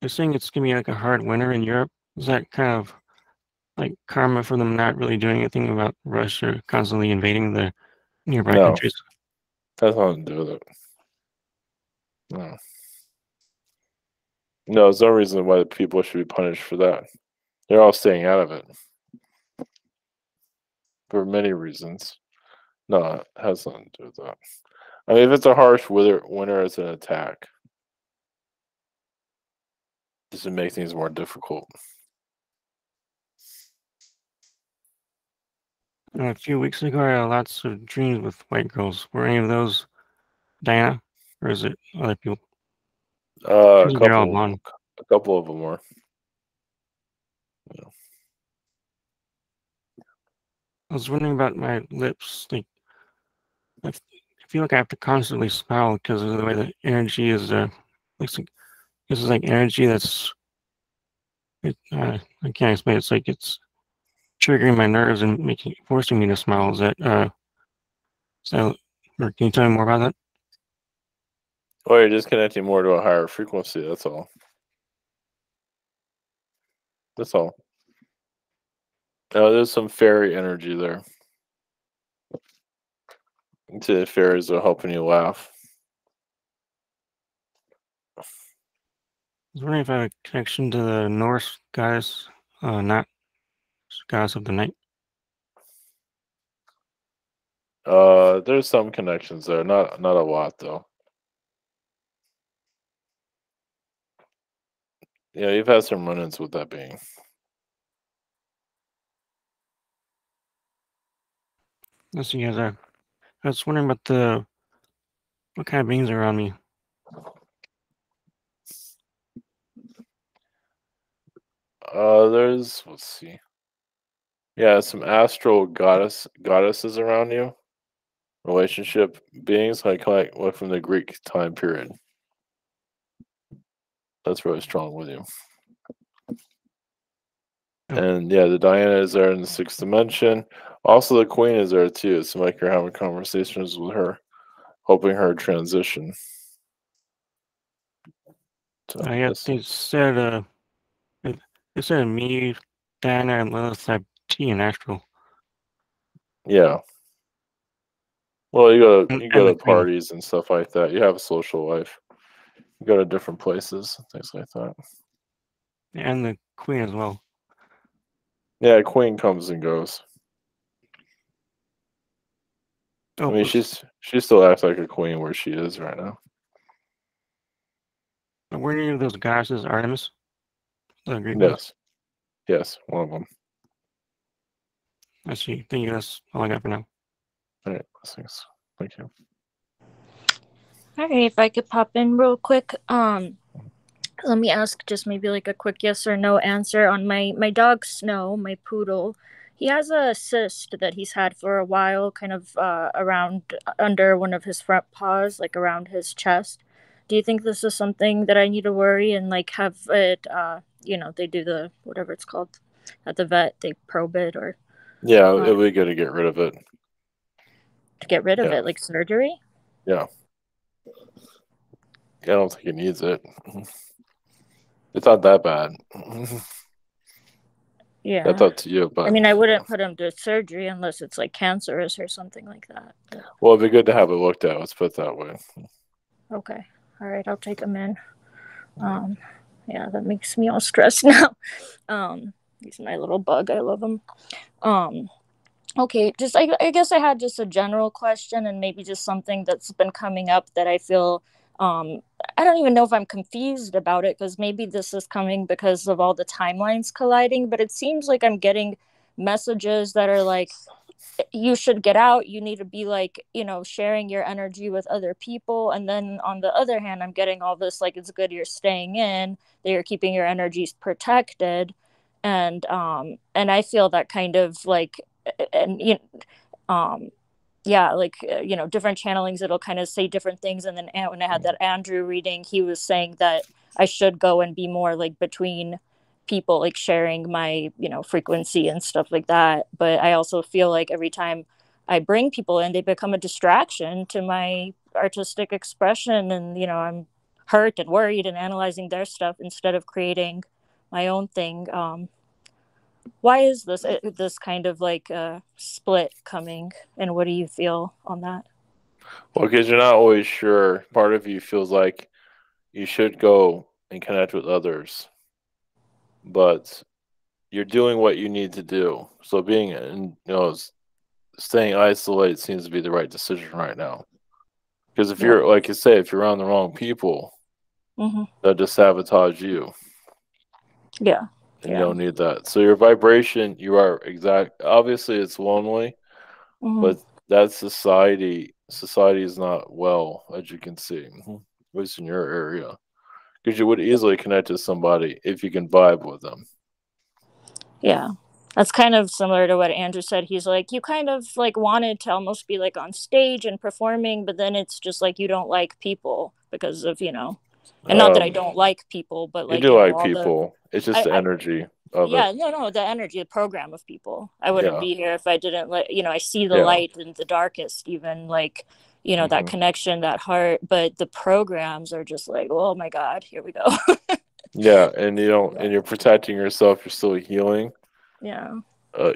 saying it's gonna be like a hard winter in Europe. Is that kind of like karma for them not really doing anything about Russia constantly invading the nearby countries? That's nothing to do with it. No. No, there's no reason why the people should be punished for that. They're all staying out of it. For many reasons. No, it has nothing to do with that. I mean, if it's a harsh winter, it's an attack. Just to make things more difficult. A few weeks ago, I had lots of dreams with white girls. Were any of those Diana, or is it other people? A couple of them were. Yeah. I was wondering about my lips. Like, I feel like I have to constantly smile because of the way the energy is. This is like energy that's. I can't explain. It's like it's triggering my nerves and forcing me to smile. Is that or can you tell me more about that? Well, you're just connecting more to a higher frequency. That's all. That's all. There's some fairy energy there. The fairies are helping you laugh. I was wondering if I have a connection to the Norse goddess, not goddess of the night. There's some connections there, not a lot though. Yeah, you've had some run-ins with that being. Let's see, guys. I was wondering about what kind of beings are around me. Let's see. Yeah, some astral goddesses around you. Relationship beings, like from the Greek time period. That's really strong with you. And yeah, the Diana is there in the 6th dimension. Also, the Queen is there too. It's like you're having conversations with her, helping her transition. So, they said me, Diana, and Lilith have tea in astral. Yeah. Well, you go to parties and stuff like that. You have a social life. You go to different places, things like that. And the Queen as well. Yeah, Queen comes and goes. I mean, she still acts like a queen where she is right now. Were any of those goddesses Artemis? The Greek Yes. Yes, one of them. I see. Thank you. That's all I got for now. All right. Thanks. Thank you. All right, if I could pop in real quick. let me ask just maybe like a quick yes or no answer on my dog Snow, my poodle. He has a cyst that he's had for a while, kind of around under one of his front paws, like around his chest. Do you think this is something that I need to worry and like have it? They do the whatever it's called at the vet. They probe it or Yeah, it'll be good to get rid of it. To get rid of it, like surgery? Yeah. I don't think he needs it. It's not that bad. Yeah. That's up to you. But I mean, I wouldn't put him to surgery unless it's like cancerous or something like that. Well, it'd be good to have it looked at. Let's put it that way. Okay. All right. I'll take him in. Yeah, that makes me all stressed now. He's my little bug. I love him. Okay. Just, I guess I had just a general question and maybe just something that's been coming up that I feel, I don't even know if I'm confused about it because maybe this is coming because of all the timelines colliding, but it seems like I'm getting messages that are like, you should get out, you need to be like, sharing your energy with other people. And then on the other hand, I'm getting all this like, it's good you're staying in, that you're keeping your energies protected. And I feel that kind of like, and different channelings, it'll kind of say different things. And then when I had that Andrew reading, he was saying that I should go and be more like between people, like sharing my, frequency and stuff like that. But I also feel like every time I bring people in, they become a distraction to my artistic expression. And, I'm hurt and worried and analyzing their stuff instead of creating my own thing. Why is this kind of like split coming, and what do you feel on that? Well, because you're not always sure. Part of you feels like you should go and connect with others, but you're doing what you need to do. So staying isolated seems to be the right decision right now. Because if you're, like you say, if you're around the wrong people, they'll just sabotage you. Yeah. And you don't need that. So your vibration, you are obviously it's lonely, but that society is not well, as you can see, at least in your area. Because you would easily connect to somebody if you can vibe with them. Yeah. That's kind of similar to what Andrew said. He's like, you kind of like wanted to almost be like on stage and performing, but then it's just like you don't like people because of, and not that I don't like people, but like, you do like people. It's just the energy of it. No, the energy, the program of people. I wouldn't be here if I didn't let, I see the light in the darkest, even like, that connection, that heart, but the programs are just like, oh my God, here we go. Yeah. And and you're protecting yourself. You're still healing. Yeah.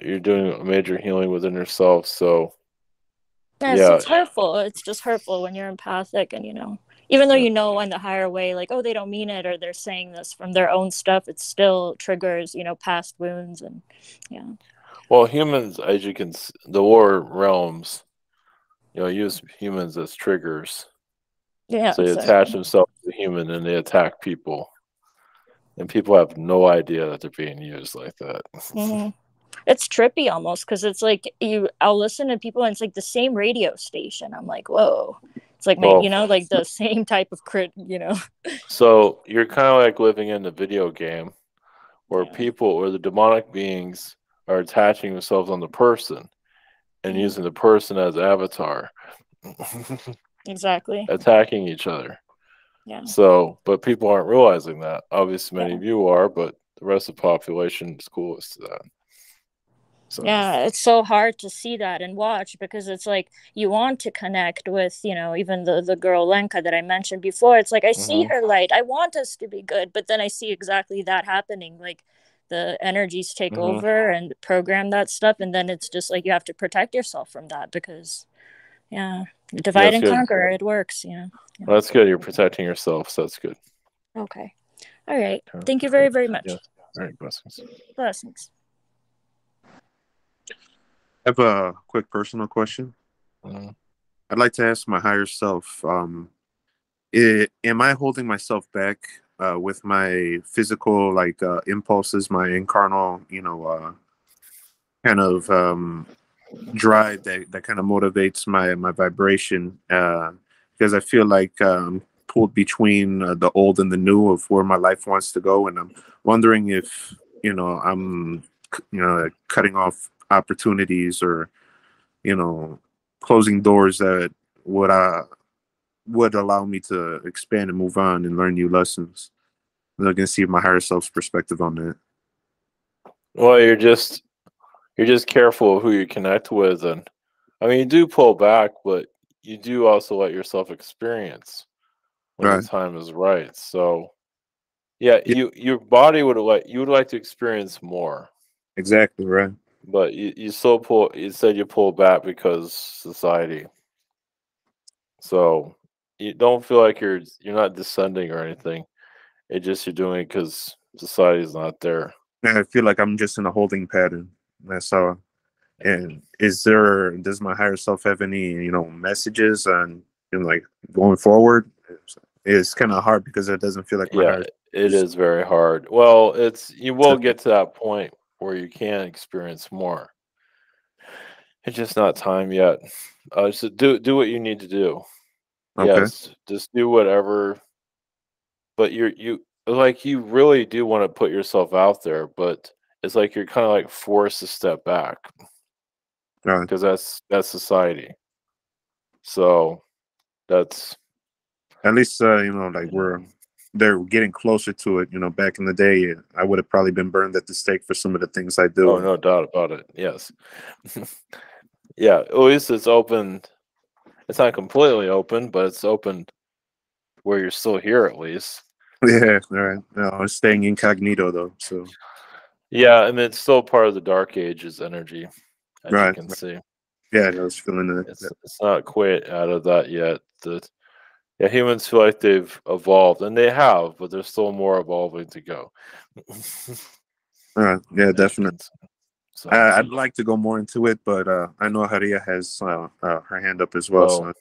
You're doing a major healing within yourself. So it's hurtful. It's just hurtful when you're empathic and, even though on the higher way, like, oh, they don't mean it, or they're saying this from their own stuff, it still triggers, past wounds. And well, humans, as you can see, the lower realms, use humans as triggers. Yeah. So they attach themselves to human and they attack people. And people have no idea that they're being used like that. It's trippy almost, because it's like I'll listen to people and it's like the same radio station. I'm like, whoa. It's like, like the same type of So you're kind of like living in the video game where people or the demonic beings are attaching themselves on the person and using the person as avatar. Exactly. Attacking each other. Yeah. So, but people aren't realizing that. Obviously, many of you are, but the rest of the population is clueless to that. So. Yeah, it's so hard to see that and watch, because it's like you want to connect with, even the girl Lenka that I mentioned before. It's like I see her light. I want us to be good, but then I see exactly that happening. Like the energies take over and program that stuff, and then it's just like you have to protect yourself from that, because divide and conquer, it works. Well, that's good. You're protecting yourself, so that's good. Okay. All right. Thank you very, very much. Yes. All right. Blessings. Blessings. I have a quick personal question. I'd like to ask my higher self, am I holding myself back with my physical impulses, my incarnal, kind of drive that kind of motivates my vibration, because I feel like pulled between the old and the new of where my life wants to go, and I'm wondering if I'm cutting off opportunities or closing doors that would allow me to expand and move on and learn new lessons. And I can see my higher self's perspective on that. Well, you're just careful of who you connect with, and I mean, you do pull back, but you do also let yourself experience when the time is right. So, yeah, your body would like to experience more. Exactly right. But you still pull. You said you pull back because society. So you don't feel like you're not descending or anything. It just you're doing it because society's not there. I feel like I'm just in a holding pattern. That's how. And does my higher self have any messages on like going forward? It's kind of hard because it doesn't feel like my higher. It is very hard. Well, you will get to that point where you can experience more. It's just not time yet. So do what you need to do. Okay. Yes, just do whatever. But you really do want to put yourself out there, but it's like you're kind of like forced to step back because that's society. So that's at least they're getting closer to it. Back in the day, I would have probably been burned at the stake for some of the things I do. Oh, no doubt about it. Yes. Yeah, at least it's open. It's not completely open, but it's open where you're still here at least. Yeah, all right. No, I'm staying incognito though. So yeah, I mean it's still part of the Dark Ages energy, as you can see. Yeah, I was feeling that. It's not quite out of that yet. Humans feel like they've evolved, and they have, but there's still more evolving to go. Yeah, definitely. So. I'd like to go more into it, but I know Haria has her hand up as well. So,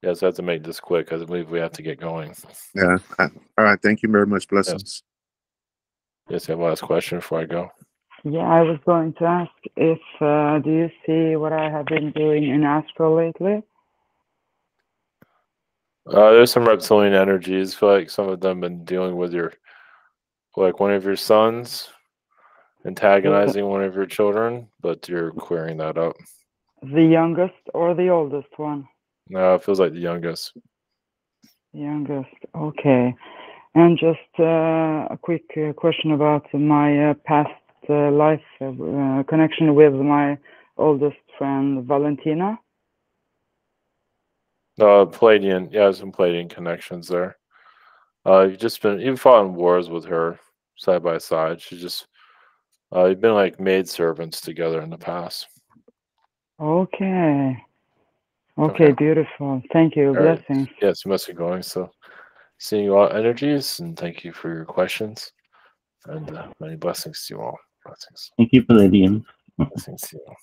Yes, I have to make this quick. I believe we have to get going. Yeah. All right. Thank you very much. Blessings. Yes, I have a last question before I go. Yeah, I was going to ask if do you see what I have been doing in astral lately? There's some reptilian energies. I feel like some of them been dealing with one of your sons, antagonizing one of your children, but you're clearing that up. The youngest or the oldest one? No, it feels like the youngest. Youngest, okay. And just a quick question about my past life connection with my oldest friend, Valentina. Pleiadian, some Pleiadian connections there. You've fought in wars with her side by side. You've been like maid servants together in the past. Okay, beautiful. Thank you. Blessings. Right. Yes, you must be going. So, seeing you all energies, and thank you for your questions, and many blessings to you all. Blessings. Thank you, Pleiadian. Blessings to you all.